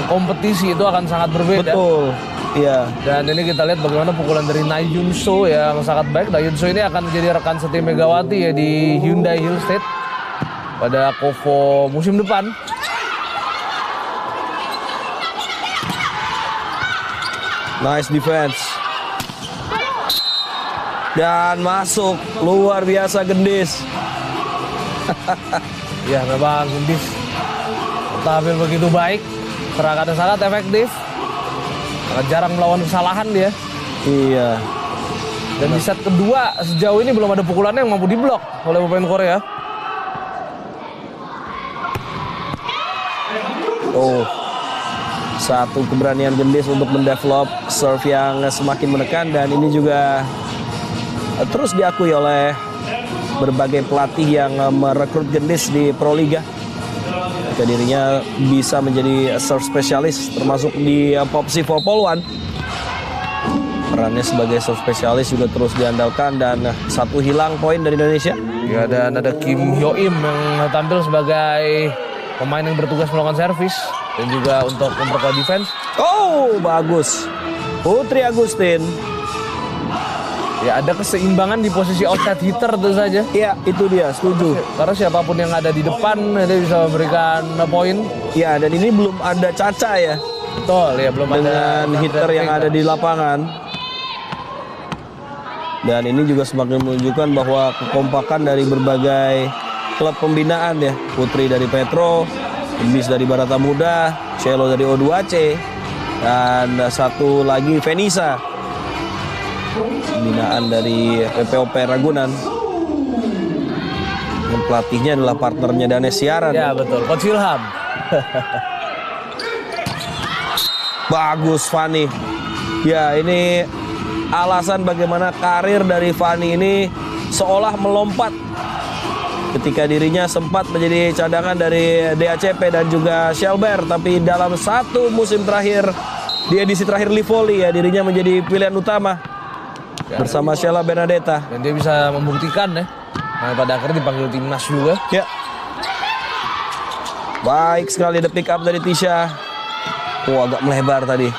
kompetisi itu akan sangat berbeda. betul. Iya. Dan ini kita lihat bagaimana pukulan dari Na Yun So yang sangat baik. Na Yun So ini akan menjadi rekan setim Megawati ya di Hyundai Hill State pada Kovo musim depan. Nice defense. Dan masuk, luar biasa Gendis. Ya memang Gendis tampil begitu baik, serangannya sangat efektif, sangat jarang melawan kesalahan dia. Iya. Dan di set kedua sejauh ini belum ada pukulannya yang mampu diblok oleh pemain Korea. Oh, satu keberanian Gendis untuk mendevelop serve yang semakin menekan dan ini juga terus diakui oleh berbagai pelatih yang merekrut Gendis di Pro Liga. Jika dirinya bisa menjadi serve spesialis termasuk di Popsi Poluan. Perannya sebagai serve spesialis juga terus diandalkan dan satu hilang poin dari Indonesia. Ya, dan ada Kim Hyo Im yang tampil sebagai pemain yang bertugas melakukan servis dan juga untuk memperkuat defense. Oh, bagus. Putri Agustin. Ya, ada keseimbangan di posisi outside hitter tentu saja. Ya, itu dia, setuju. Karena siapapun yang ada di depan dia bisa memberikan poin. Ya, dan ini belum ada Caca ya. Betul, ya belum ada Dengan hitter yang ada di lapangan. Dan ini juga semakin menunjukkan bahwa kekompakan dari berbagai klub pembinaan ya. Putri dari Petro, Gendis dari Barata Muda, Shelo dari O2C, dan satu lagi Fenisa, pembinaan dari PPOP Ragunan. Dan pelatihnya adalah partnernya Danes Siaran. Ya betul, Coach Ilham. Bagus Fani. Ya, ini alasan bagaimana karir dari Fani ini seolah melompat ketika dirinya sempat menjadi cadangan dari DACP dan juga Shelber, tapi dalam satu musim terakhir di edisi terakhir Livoli ya dirinya menjadi pilihan utama bersama Sheila Bernadetta. Dan dia bisa membuktikan ya. Nah, pada akhirnya dipanggil timnas juga. Ya. Baik sekali the pick up dari Tisha. Oh, agak melebar tadi.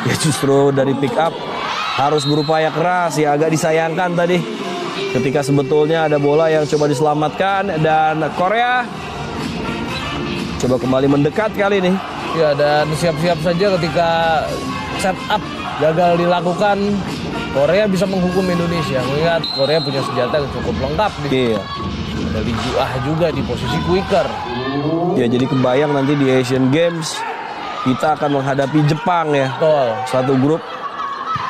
Ya justru dari pick up harus berupaya keras ya, agak disayangkan tadi ketika sebetulnya ada bola yang coba diselamatkan dan Korea coba kembali mendekat kali ini. Ya, dan siap-siap saja ketika setup gagal dilakukan, Korea bisa menghukum Indonesia. Mengingat Korea punya senjata yang cukup lengkap nih. Iya. Ada Lee Ju-ah juga di posisi quicker. Ya jadi kebayang nanti di Asian Games kita akan menghadapi Jepang ya. Betul. Satu grup.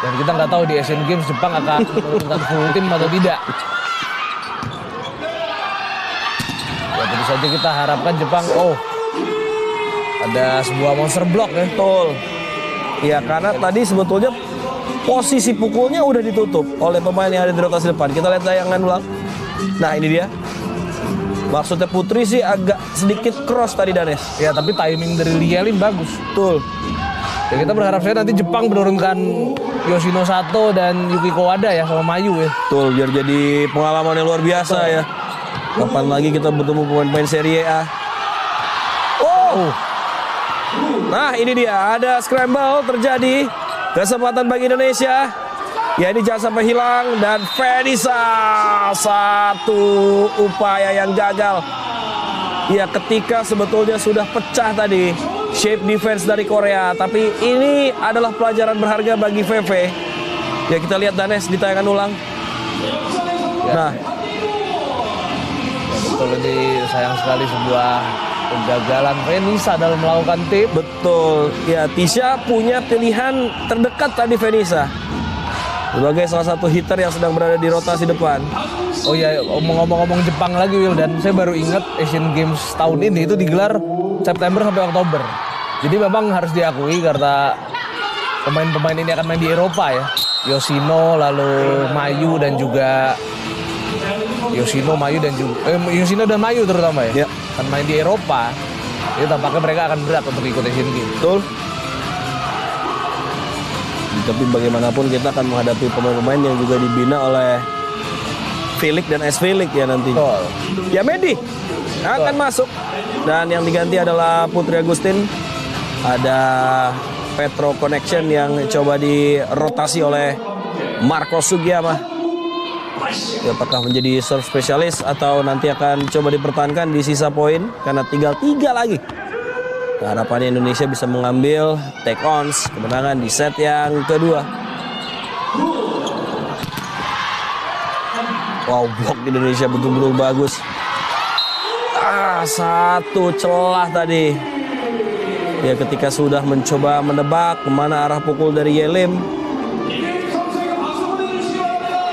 Dan kita nggak tahu di Asian Games Jepang akan menurunkan full tim atau tidak. Ya tentu saja kita harapkan Jepang, ada sebuah monster block ya. Betul. Ya karena tadi sebetulnya posisi pukulnya udah ditutup oleh pemain yang ada di rotasi depan. Kita lihat tayangan ulang. Nah ini dia. Maksudnya Putri sih agak sedikit cross tadi Danes. Ya tapi timing dari Lee Yelin bagus. Betul. Ya kita berharap saja nanti Jepang menurunkan Yoshino Sato dan Yuki Kawada ya sama Mayu ya. Betul, biar jadi pengalaman yang luar biasa ya. Kapan lagi kita bertemu pemain-pemain Serie A. Nah ini dia, ada scramble terjadi. Kesempatan bagi Indonesia. Ya ini jangan sampai hilang. Dan Fenisa, satu upaya yang gagal. Ya ketika sebetulnya sudah pecah tadi shape defense dari Korea. Tapi ini adalah pelajaran berharga bagi VV. Ya kita lihat Danes di tayangan ulang. Nah betul, ini sayang sekali sebuah kegagalan Fenisa dalam melakukan tip. betul. Ya Tisha punya pilihan terdekat tadi Fenisa. Sebagai salah satu hitter yang sedang berada di rotasi depan. Oh ya, ngomong-ngomong Jepang lagi Will, dan saya baru ingat Asian Games tahun ini itu digelar September sampai Oktober. Jadi memang harus diakui karena pemain-pemain ini akan main di Eropa ya. Yoshino, lalu Mayu dan juga Yoshino dan Mayu terutama ya. Akan main di Eropa. Jadi tampaknya mereka akan berat untuk ikut Asian Games. Betul. Tapi bagaimanapun kita akan menghadapi pemain-pemain yang juga dibina oleh Filik dan S. Filik ya nanti. Betul. Ya Medi akan masuk. Dan yang diganti adalah Putri Agustin. Ada Petro Connection yang coba dirotasi oleh Marco Sugiyama. Ya, apakah menjadi serve spesialis atau nanti akan coba dipertahankan di sisa poin karena tinggal 3 lagi. Harapannya Indonesia bisa mengambil take ons kemenangan di set yang kedua. Wow, blok Indonesia betul-betul bagus. Satu celah tadi. Ya ketika sudah mencoba menebak kemana arah pukul dari Yelim.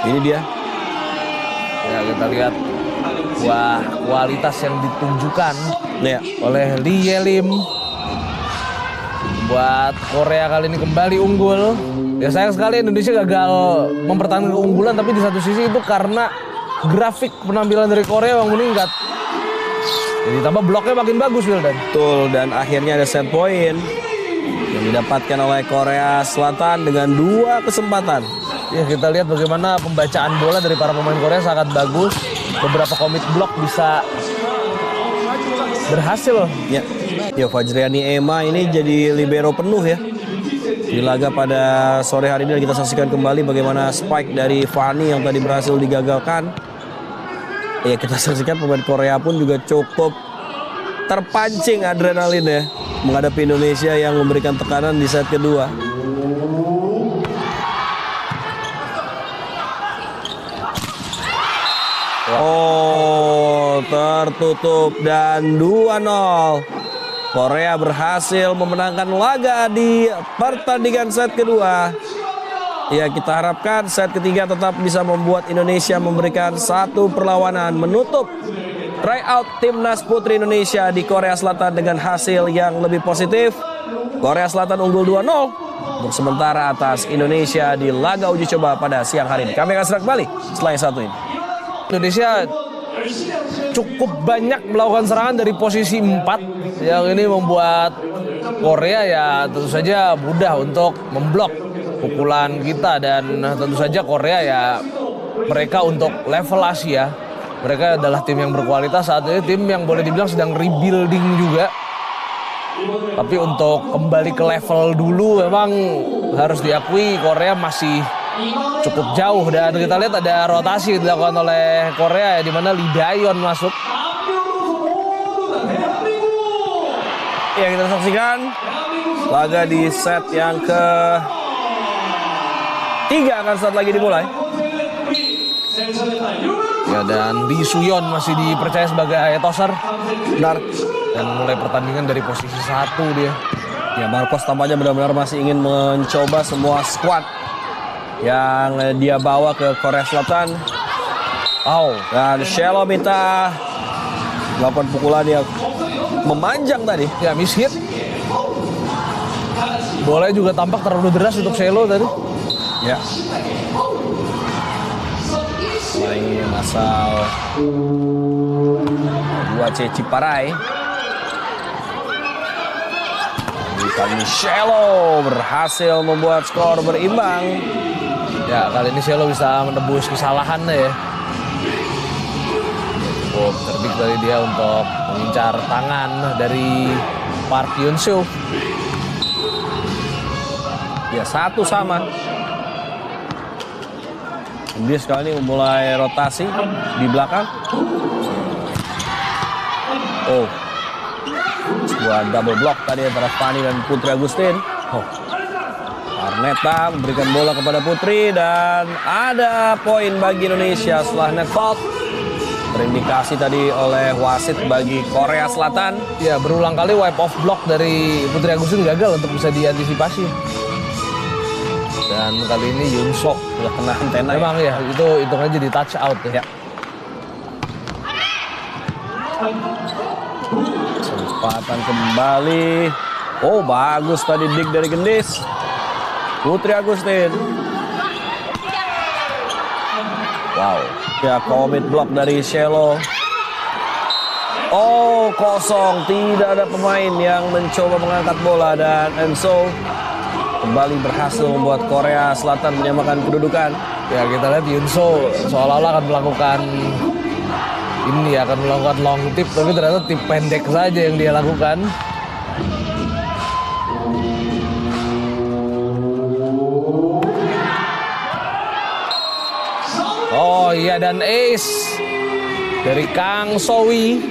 Ini dia. Ya kita lihat kualitas yang ditunjukkan Ya. oleh Lee Yelim buat Korea kali ini kembali unggul. Ya sayang sekali Indonesia gagal mempertahankan keunggulan, tapi di satu sisi itu karena grafik penampilan dari Korea yang meningkat. Jadi tambah bloknya makin bagus Wildan. Betul, dan akhirnya ada set point yang didapatkan oleh Korea Selatan dengan 2 kesempatan. Ya kita lihat bagaimana pembacaan bola dari para pemain Korea sangat bagus. Beberapa commit block bisa berhasil. Ya Fajriani Ema ini jadi libero penuh ya di laga pada sore hari ini. Kita saksikan kembali bagaimana spike dari Fani yang tadi berhasil digagalkan. Ya kita saksikan pemain Korea pun juga cukup terpancing adrenalin ya menghadapi Indonesia yang memberikan tekanan di set kedua. Tertutup dan 2-0. Korea berhasil memenangkan laga di pertandingan set kedua. Ya kita harapkan set ketiga tetap bisa membuat Indonesia memberikan satu perlawanan menutup tryout timnas putri Indonesia di Korea Selatan dengan hasil yang lebih positif. Korea Selatan unggul 2-0 untuk sementara atas Indonesia di laga uji coba pada siang hari ini. Kami akan segera kembali setelah yang satu ini. Indonesia cukup banyak melakukan serangan dari posisi 4 yang ini membuat Korea ya tentu saja mudah untuk memblok pukulan kita, dan tentu saja Korea ya mereka untuk level Asia mereka adalah tim yang berkualitas saat ini, tim yang boleh dibilang sedang rebuilding juga, tapi untuk kembali ke level dulu memang harus diakui Korea masih cukup jauh. Dan kita lihat ada rotasi dilakukan oleh Korea ya, di mana Lee Dayon masuk. Ya, kita saksikan laga di set yang ke-3 akan saat lagi dimulai. Ya, dan Lee Suyon masih dipercaya sebagai tosser. Benar. Dan mulai pertandingan dari posisi 1 dia. Ya, Marcos tampaknya benar-benar masih ingin mencoba semua squad yang dia bawa ke Korea Selatan. Dan Shelo minta 8 pukulan yang memanjang tadi. Ya, miss hit. Bolanya juga tampak terlalu deras untuk Shelo tadi. Ya. Main asal 2C Ciparai. Kali ini Shelo berhasil membuat skor berimbang. Ya, kali ini Shelo bisa menebus kesalahannya ya. Cukup cerdik dari dia untuk mengincar tangan dari Park Hyun-soo. Ya, 1 sama. Dia sekali ini memulai rotasi di belakang. Sebuah double block tadi antara Fanny dan Putri Agustin. Arneta memberikan bola kepada Putri dan ada poin bagi Indonesia setelah net fault. Terindikasi tadi oleh wasit bagi Korea Selatan. Ya, berulang kali wipe off block dari Putri Agustin gagal untuk bisa diantisipasi. Dan kali ini Yun-sok Sudah kena antena. memang ya, itu hitungannya jadi touch out ya. Kesempatan kembali. Bagus tadi dig dari Gendis. Putri Agustin. Wow. Ya, commit block dari Shelo. Kosong. Tidak ada pemain yang mencoba mengangkat bola dan Enzo kembali berhasil membuat Korea Selatan menyamakan kedudukan. Ya, kita lihat Yun-soo seolah-olah akan melakukan long tip, tapi ternyata tip pendek saja yang dia lakukan. Iya, dan ace dari Kang Sowi.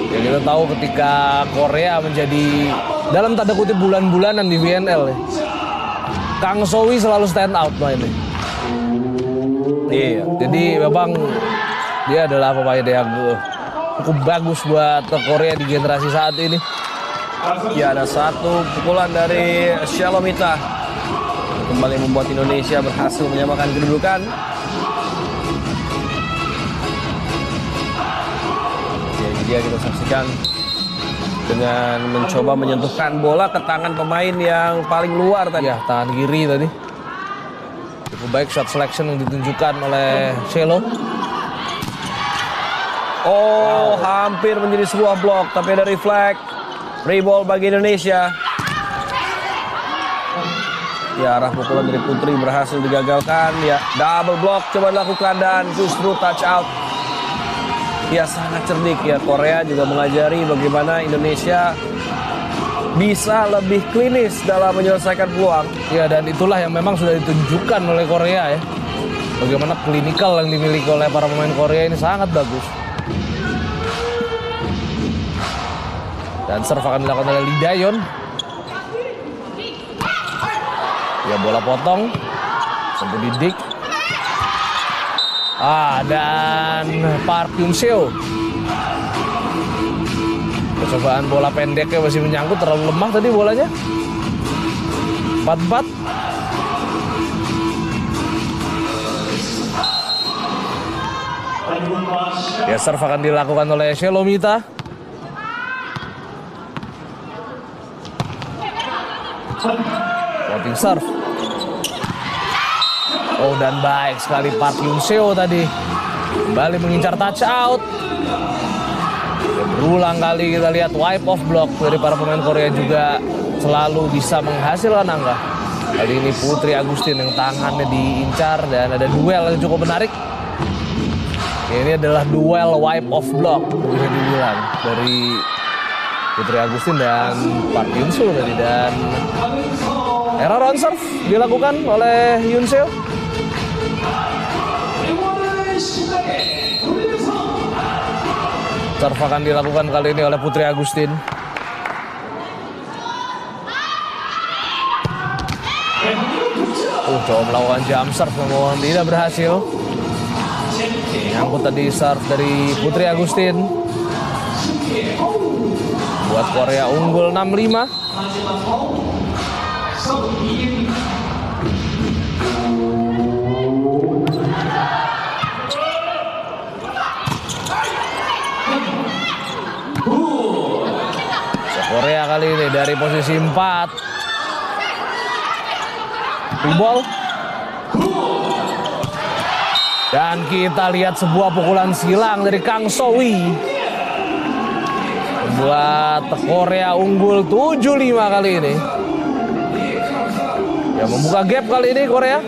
Ya, kita tahu ketika Korea menjadi dalam tanda kutip bulan-bulanan di VNL ya, Kang Sowi selalu stand out mainnya. Iya. Jadi memang dia adalah pemain yang cukup bagus buat Korea di generasi saat ini. Ya, ada 1 pukulan dari Shelo Mita. Kembali membuat Indonesia berhasil menyamakan kedudukan. Ya, ini dia kita saksikan dengan mencoba menyentuhkan bola ke tangan pemain yang paling luar tadi. Ya, tangan kiri tadi. Cukup baik shot selection yang ditunjukkan oleh Shelo. Hampir menjadi sebuah blok, tapi ada reflect. Free ball bagi Indonesia. Ya, arah pukulan dari Putri berhasil digagalkan. Ya, double block coba dilakukan dan justru touch out. Ya, sangat cerdik ya. Korea juga mengajari bagaimana Indonesia bisa lebih klinis dalam menyelesaikan peluang. Ya, dan itulah yang memang sudah ditunjukkan oleh Korea ya. Bagaimana klinikal yang dimiliki oleh para pemain Korea ini sangat bagus. Dan serve akan dilakukan oleh Lee Dayon. Ya, bola potong. Sampai didik. Dan Park Hyun-soo. Percobaan bola pendeknya masih menyangkut, terlalu lemah tadi bolanya. 4-4. Ya, serve akan dilakukan oleh Shelo Mita. Floating serve. Dan baik sekali Park Hyun-soo tadi. Kembali mengincar touch out. Berulang kali kita lihat wipe off block dari para pemain Korea juga selalu bisa menghasilkan angka. Kali ini Putri Agustin yang tangannya diincar dan ada duel yang cukup menarik. Ini adalah duel wipe off block bisa dibilang dari Putri Agustin dan Park Hyun-soo tadi, dan error on serve dilakukan oleh Hyun-soo. Serve akan dilakukan kali ini oleh Putri Agustin. Coba melakukan jump serve namun tidak berhasil. Nyangkut tadi serve dari Putri Agustin. Buat Korea unggul 6-5. Korea kali ini dari posisi 4. Ball. Dan kita lihat sebuah pukulan silang dari Kang Sowi. Buat Korea unggul 7-5 kali ini. Ya, membuka gap kali ini Korea.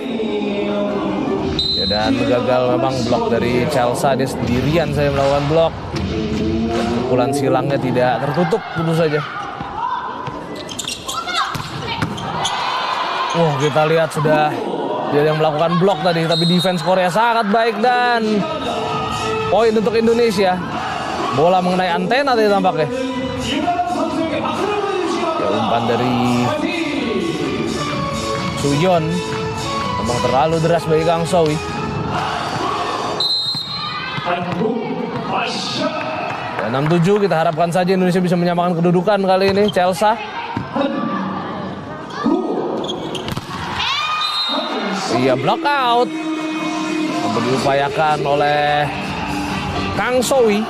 Ya, dan gagal memang blok dari Chelsea. Dia sendirian saya melakukan blok. Dan pukulan silangnya tidak tertutup tentu saja. Kita lihat sudah dia yang melakukan blok tadi, tapi defense Korea sangat baik dan poin untuk Indonesia. Bola mengenai antena tadi tampaknya. Ya, umpan dari Suyon memang terlalu deras bagi Kang Sowi. Ya, 6-7, kita harapkan saja Indonesia bisa menyamakan kedudukan kali ini. Chelsea. Iya, block out. Yang diupayakan oleh Kang Sowi.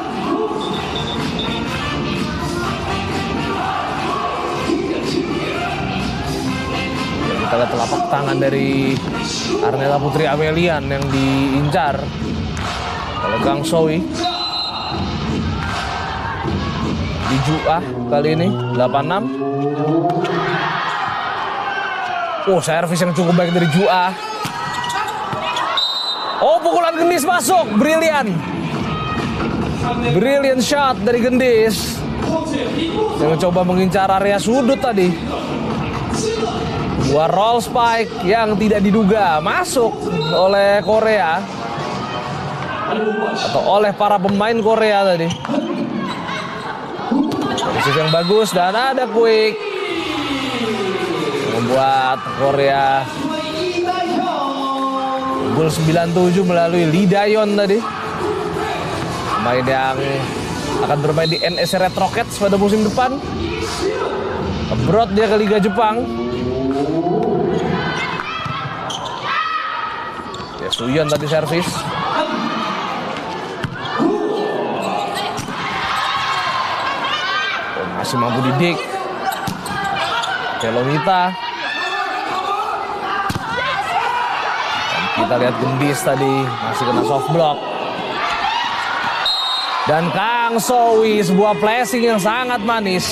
Kita lihat telapak tangan dari Arnella Putri Amelian yang diincar oleh Kang Sowi. Di Juah kali ini 8-6. Servis yang cukup baik dari Juah. Pukulan Gendis masuk, brilian. Brilliant shot dari Gendis. Yang coba mengincar area sudut tadi. Dua roll spike yang tidak diduga masuk oleh Korea. Atau oleh para pemain Korea tadi. Posisi yang bagus dan ada quick. Membuat Korea unggul 9-7 melalui Lee Dayon tadi. Pemain yang akan bermain di NEC Red Rockets pada musim depan. Abroad dia ke Liga Jepang. Ya, Suyon tadi servis. Masih mampu didik. Kelomita. Kita lihat Gendis tadi masih kena soft block. Dan Kang Sowi sebuah flashing yang sangat manis.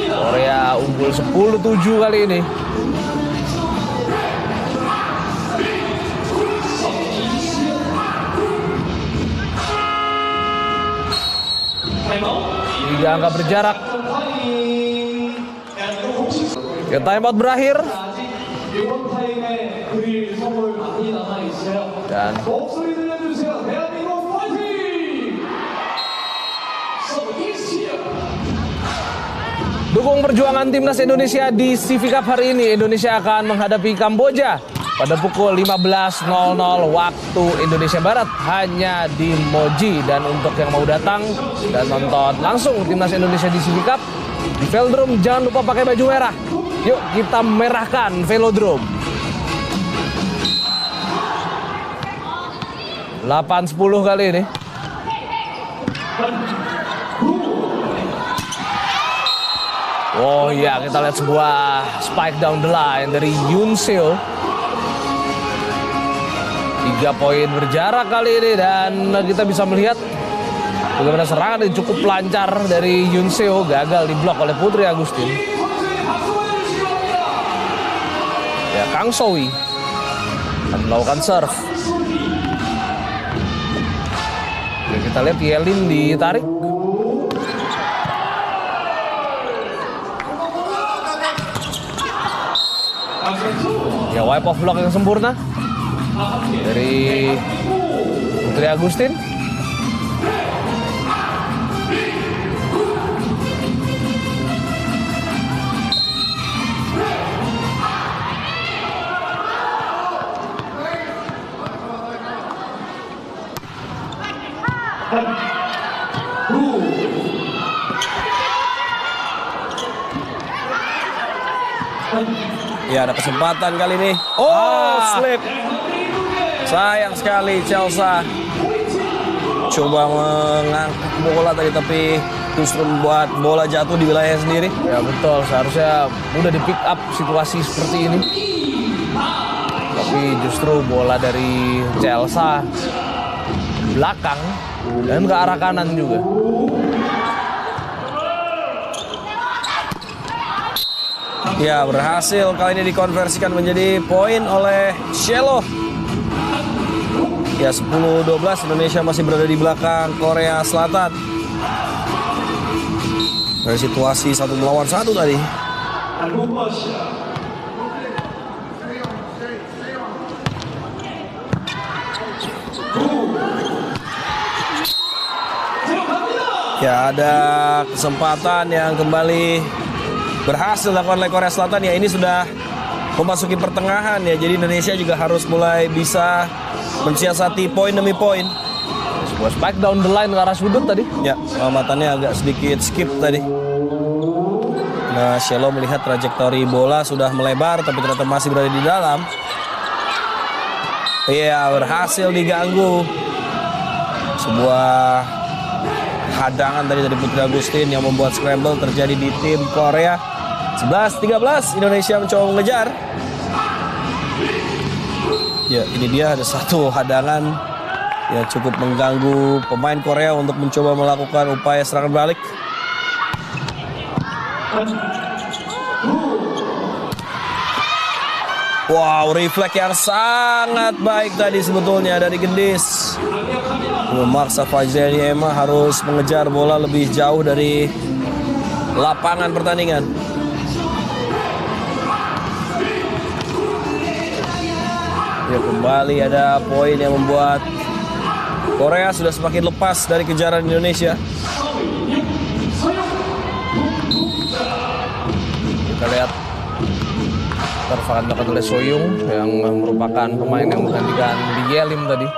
Korea unggul 10-7 kali ini. Tiga angka berjarak. Ya, timeout berakhir. Dan dukung perjuangan timnas Indonesia di CV Cup hari ini. Indonesia akan menghadapi Kamboja pada pukul 15.00 waktu Indonesia Barat hanya di Moji. Dan untuk yang mau datang dan nonton langsung timnas Indonesia di CV Cup di Velodrome, jangan lupa pakai baju merah. Yuk kita merahkan Velodrome. 8-10 kali ini. Ya, kita lihat sebuah spike down the line dari Yoon Seo. 3 poin berjarak kali ini dan kita bisa melihat bagaimana serangan yang cukup lancar dari Yoon Seo gagal diblok oleh Putri Agustin. Ya, Kang Sowi akan melakukan serve. Ya, kita lihat Yelin ditarik. Ya, wipe off block yang sempurna dari Putri Agustin. Ya, ada kesempatan kali ini. Oh, slip. Sayang sekali Chelsea. Coba mengangkat bola tadi, tapi justru membuat bola jatuh di wilayah sendiri. Ya betul, seharusnya mudah di pick up situasi seperti ini. Tapi justru bola dari Chelsea belakang dan ke arah kanan juga. Ya, berhasil kali ini dikonversikan menjadi poin oleh Shelo. Ya, 10-12 Indonesia masih berada di belakang Korea Selatan. Dari situasi 1 melawan 1 tadi. Ya, ada kesempatan yang kembali berhasil dilakukan oleh Korea Selatan. Ya, ini sudah memasuki pertengahan ya. Jadi Indonesia juga harus mulai bisa mensiasati poin demi poin. Sebuah spike down the line ke arah sudut tadi. Ya, pengamatannya agak sedikit skip tadi. Nah, Shelo melihat trajektori bola sudah melebar tapi ternyata masih berada di dalam. Iya, berhasil diganggu. Sebuah hadangan tadi dari Putri Agustin yang membuat scramble terjadi di tim Korea. 11-13 Indonesia mencoba mengejar. Ya, ini dia ada satu hadangan yang cukup mengganggu pemain Korea untuk mencoba melakukan upaya serangan balik. Wow, refleks yang sangat baik tadi sebetulnya dari Gendis. Memaksa Fajriani Ema harus mengejar bola lebih jauh dari lapangan pertandingan. Ya, kembali ada poin yang membuat Korea sudah semakin lepas dari kejaran Indonesia. Kita lihat terfakan oleh Soyung yang merupakan pemain yang menggantikan Lee Yelim tadi.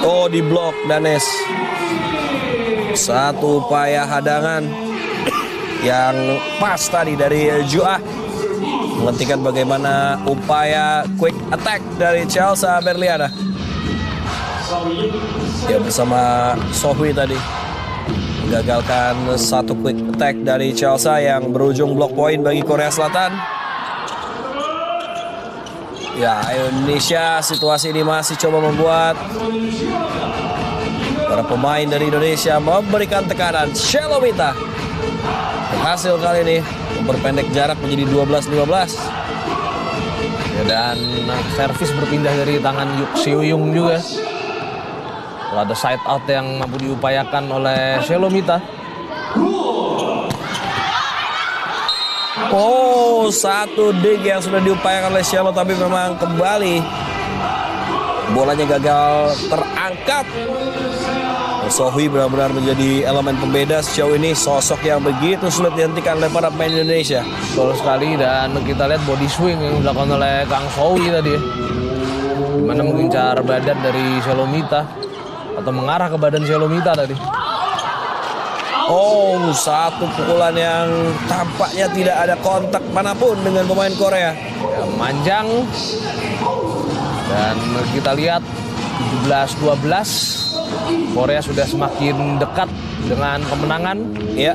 Oh, di blok Danes. Satu upaya hadangan yang pas tadi dari Juah menghentikan bagaimana upaya quick attack dari Chelsea Berliana. Ya, bersama Sohui tadi menggagalkan satu quick attack dari Chelsea yang berujung block point bagi Korea Selatan. Ya, Indonesia situasi ini masih coba membuat para pemain dari Indonesia memberikan tekanan. Shelo Mita berhasil kali ini memperpendek jarak menjadi 12-15. Ya, dan servis berpindah dari tangan Yuk Seoyung juga. Kalau ada side out yang mampu diupayakan oleh Shelo Mita. Oh, satu dig yang sudah diupayakan oleh Shelo tapi memang kembali bolanya gagal terangkat. Sohui benar-benar menjadi elemen pembeda sejauh ini, sosok yang begitu sulit dihentikan oleh para pemain Indonesia. Betul sekali, dan kita lihat body swing yang dilakukan oleh Kang Sohui tadi, dimana mengincar badan dari Shelo Mita atau mengarah ke badan Shelo Mita tadi. Oh, satu pukulan yang tampaknya tidak ada kontak manapun dengan pemain Korea. Ya, manjang, dan kita lihat 17-12 Korea sudah semakin dekat dengan kemenangan. Ya,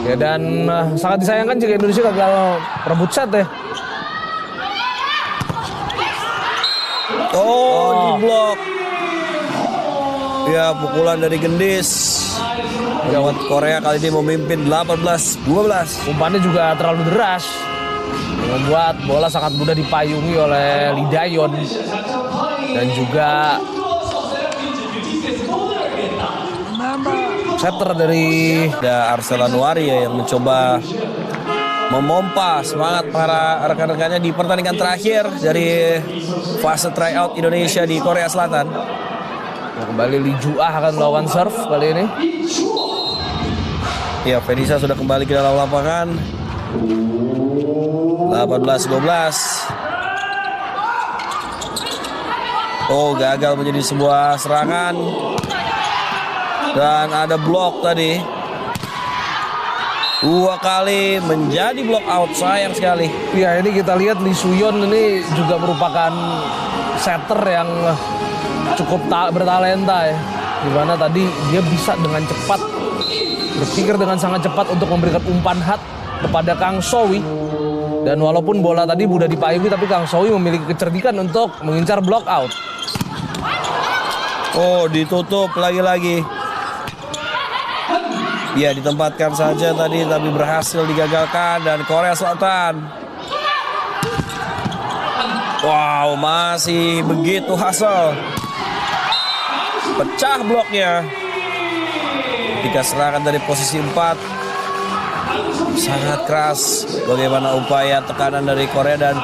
ya, dan sangat disayangkan jika Indonesia gagal rebut set ya. Oh, di blok. Ya, pukulan dari Gendis membuat Korea kali ini memimpin 18-12. Umpannya juga terlalu deras, membuat bola sangat mudah dipayungi oleh Lee Dayon. Dan juga setter dari Arsel Anwari ya, yang mencoba memompa semangat para rekan-rekannya di pertandingan terakhir dari fase tryout Indonesia di Korea Selatan. Nah, kembali Lee Juah akan melawan serve kali ini. Ya, Fenisa sudah kembali ke dalam lapangan. 18-12. Oh, gagal menjadi sebuah serangan. Dan ada blok tadi. 2 kali menjadi block out, sayang sekali. Ya ini kita lihat Lee Suyon ini juga merupakan setter yang cukup bertalenta ya. Dimana tadi dia bisa dengan cepat, berpikir dengan sangat cepat untuk memberikan umpan hat kepada Kang Sowi. Dan walaupun bola tadi mudah dipayungi, tapi Kang Sowi memiliki kecerdikan untuk mengincar block out. Oh, ditutup lagi-lagi. Ya, ditempatkan saja tadi, tapi berhasil digagalkan. Dan Korea Selatan, wow, masih begitu hasil. Pecah bloknya. Ketika serangan dari posisi 4, sangat keras bagaimana upaya tekanan dari Korea dan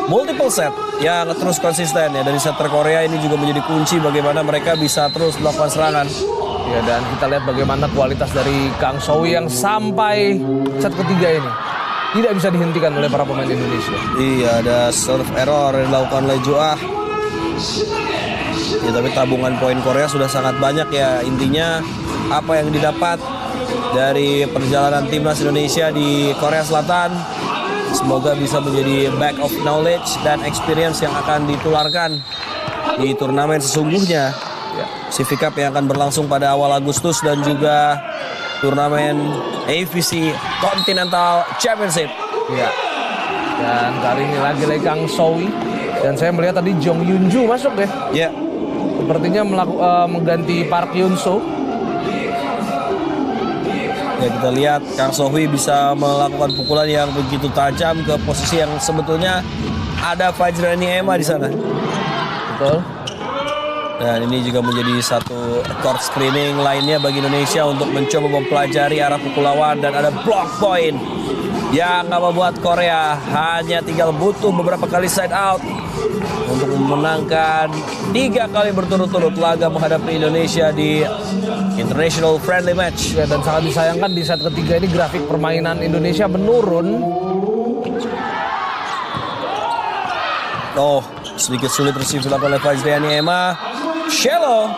multiple set yang terus konsisten ya dari setter Korea. Ini juga menjadi kunci bagaimana mereka bisa terus melakukan serangan. Ya, dan kita lihat bagaimana kualitas dari Kang Sowi yang sampai set ketiga ini tidak bisa dihentikan oleh para pemain Indonesia. Iya, ada serve error yang dilakukan oleh Joah. Ya, tapi tabungan poin Korea sudah sangat banyak ya. Intinya apa yang didapat dari perjalanan timnas Indonesia di Korea Selatan, semoga bisa menjadi back of knowledge dan experience yang akan ditularkan di turnamen sesungguhnya. CIVI Cup yang akan berlangsung pada awal Agustus dan juga turnamen AVC Continental Championship. Ya. Dan kali ini lagi Kang Sowi, dan saya melihat tadi Jong Yunju masuk ya. Ya. Sepertinya mengganti Park Hyun Soo. Ya, kita lihat Kang Sohwi bisa melakukan pukulan yang begitu tajam ke posisi yang sebetulnya ada Fajrani Ema di sana. Betul. Dan ini juga menjadi satu court screening lainnya bagi Indonesia untuk mencoba mempelajari arah pukul lawan. Dan ada block point yang nggak membuat Korea hanya tinggal butuh beberapa kali side out untuk memenangkan 3 kali berturut-turut laga menghadapi Indonesia di International Friendly Match. Ya, dan sangat disayangkan di set ketiga ini grafik permainan Indonesia menurun. Oh, sedikit sulit receive dilakukan oleh Fajriani Ema. Shelo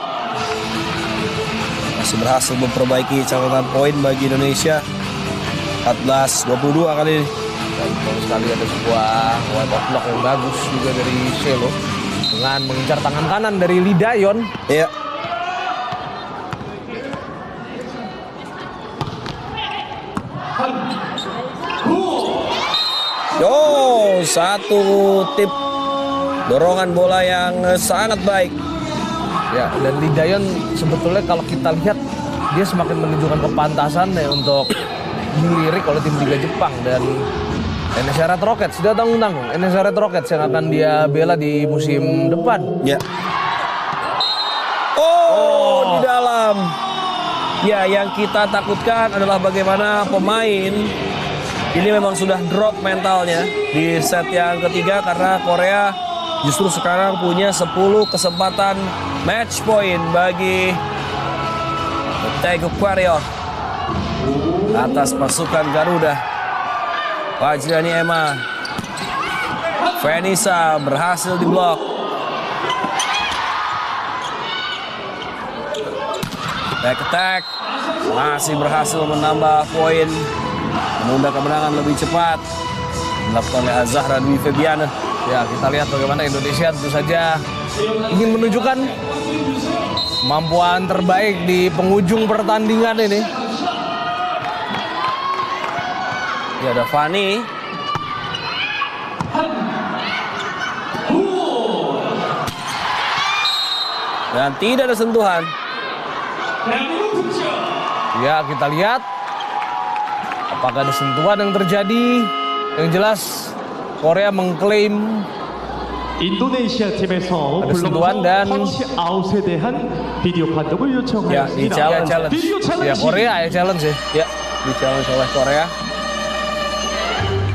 masih berhasil memperbaiki catatan poin bagi Indonesia. 14-22 kali ini. Dan baru sekali ada sebuah wipe off block yang bagus juga dari Shelo dengan mengincar tangan kanan dari Lee Dayon. Iya. Oh, satu tip dorongan bola yang sangat baik. Ya, dan Lee Dayon sebetulnya kalau kita lihat dia semakin menunjukkan kepantasan ya untuk dilirik oleh tim Liga Jepang. Dan NSA Red Rockets sudah tanggung-tanggung. NSA Red Rockets yang akan dia bela di musim depan. Ya. Oh, di dalam. Ya, yang kita takutkan adalah bagaimana pemain ini memang sudah drop mentalnya di set yang ketiga karena Korea justru sekarang punya 10 kesempatan match point bagi Taegu Warrior atas pasukan Garuda. Fajriani Ema, Vanessa berhasil diblok. Back attack masih berhasil menambah poin, menunda kemenangan lebih cepat dilakukan oleh Azahra Dwi Febiana. Ya, kita lihat bagaimana Indonesia tentu saja ingin menunjukkan kemampuan terbaik di penghujung pertandingan ini. Ya, ada Fani. Dan tidak ada sentuhan. Ya, kita lihat apakah ada sentuhan yang terjadi. Yang jelas Korea mengklaim 인도네시아 팀에서 ada sentuhan dan 터치 아웃에 대한 비디오 판독을 Ya, di 요청하였습니다. challenge. challenge. 비디오 Ya, 챌린지. Korea ya challenge ya. Ya, di challenge oleh Korea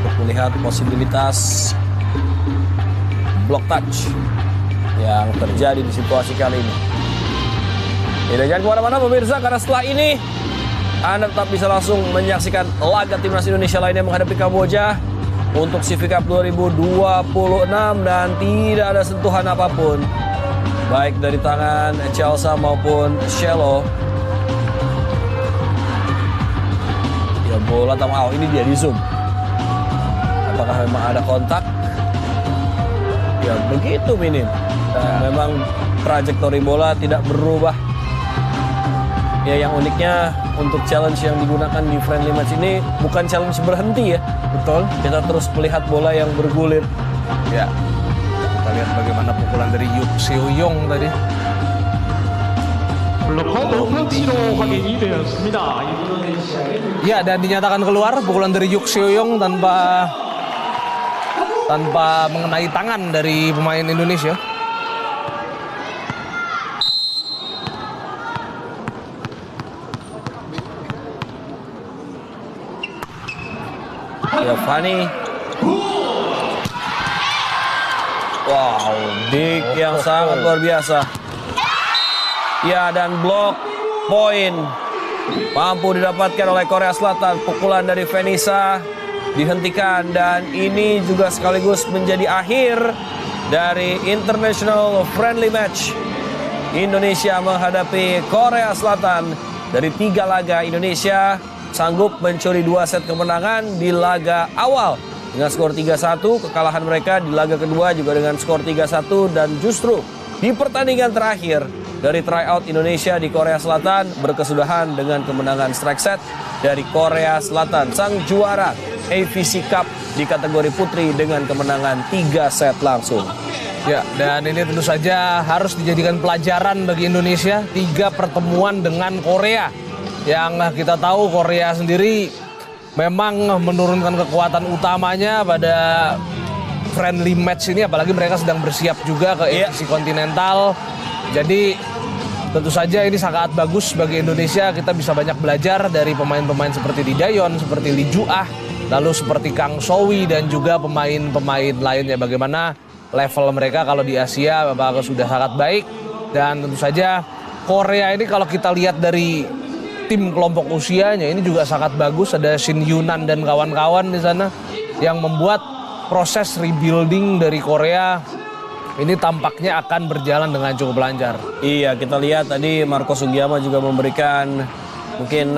untuk melihat posibilitas block touch yang terjadi di situasi kali ini. Tidak, jangan kemana-mana pemirsa, karena setelah ini Anda tetap bisa langsung menyaksikan laga timnas Indonesia lainnya menghadapi Kamboja untuk CIVI Cup 2026 dan tidak ada sentuhan apapun baik dari tangan Chelsea maupun Shelo. Ya bola tamu ini dia di zoom. Apakah memang ada kontak? Ya begitu minim. Dan memang trajektori bola tidak berubah. Ya yang uniknya untuk challenge yang digunakan di friendly match ini bukan challenge berhenti ya. Betul. Kita terus melihat bola yang bergulir. Ya. Kita lihat bagaimana pukulan dari Yuk Seo-yong tadi. 블록커 펀치로 확인이 되었습니다. Ya, dan dinyatakan keluar pukulan dari Yuk Seo-yong tanpa mengenai tangan dari pemain Indonesia. Ya Fani. Wow, dig yang sangat luar biasa. Ya dan blok poin mampu didapatkan oleh Korea Selatan. Pukulan dari Vanessa dihentikan dan ini juga sekaligus menjadi akhir dari International Friendly Match. Indonesia menghadapi Korea Selatan. Dari 3 laga Indonesia sanggup mencuri 2 set kemenangan di laga awal dengan skor 3-1. Kekalahan mereka di laga kedua juga dengan skor 3-1 dan justru di pertandingan terakhir dari tryout Indonesia di Korea Selatan berkesudahan dengan kemenangan strike set dari Korea Selatan, sang juara AVC Cup di kategori putri dengan kemenangan 3 set langsung. Ya, dan ini tentu saja harus dijadikan pelajaran bagi Indonesia. 3 pertemuan dengan Korea. Yang kita tahu Korea sendiri memang menurunkan kekuatan utamanya pada friendly match ini. Apalagi mereka sedang bersiap juga ke edisi kontinental. Jadi tentu saja ini sangat bagus bagi Indonesia. Kita bisa banyak belajar dari pemain-pemain seperti Lee Dayon, seperti Lee Ju-ah, lalu seperti Kang Sowi dan juga pemain-pemain lainnya. Bagaimana level mereka kalau di Asia apakah sudah sangat baik. Dan tentu saja Korea ini kalau kita lihat dari tim kelompok usianya ini juga sangat bagus. Ada Shin Yunan dan kawan-kawan di sana yang membuat proses rebuilding dari Korea ini tampaknya akan berjalan dengan cukup lancar. Iya, kita lihat tadi Marco Sugiyama juga memberikan mungkin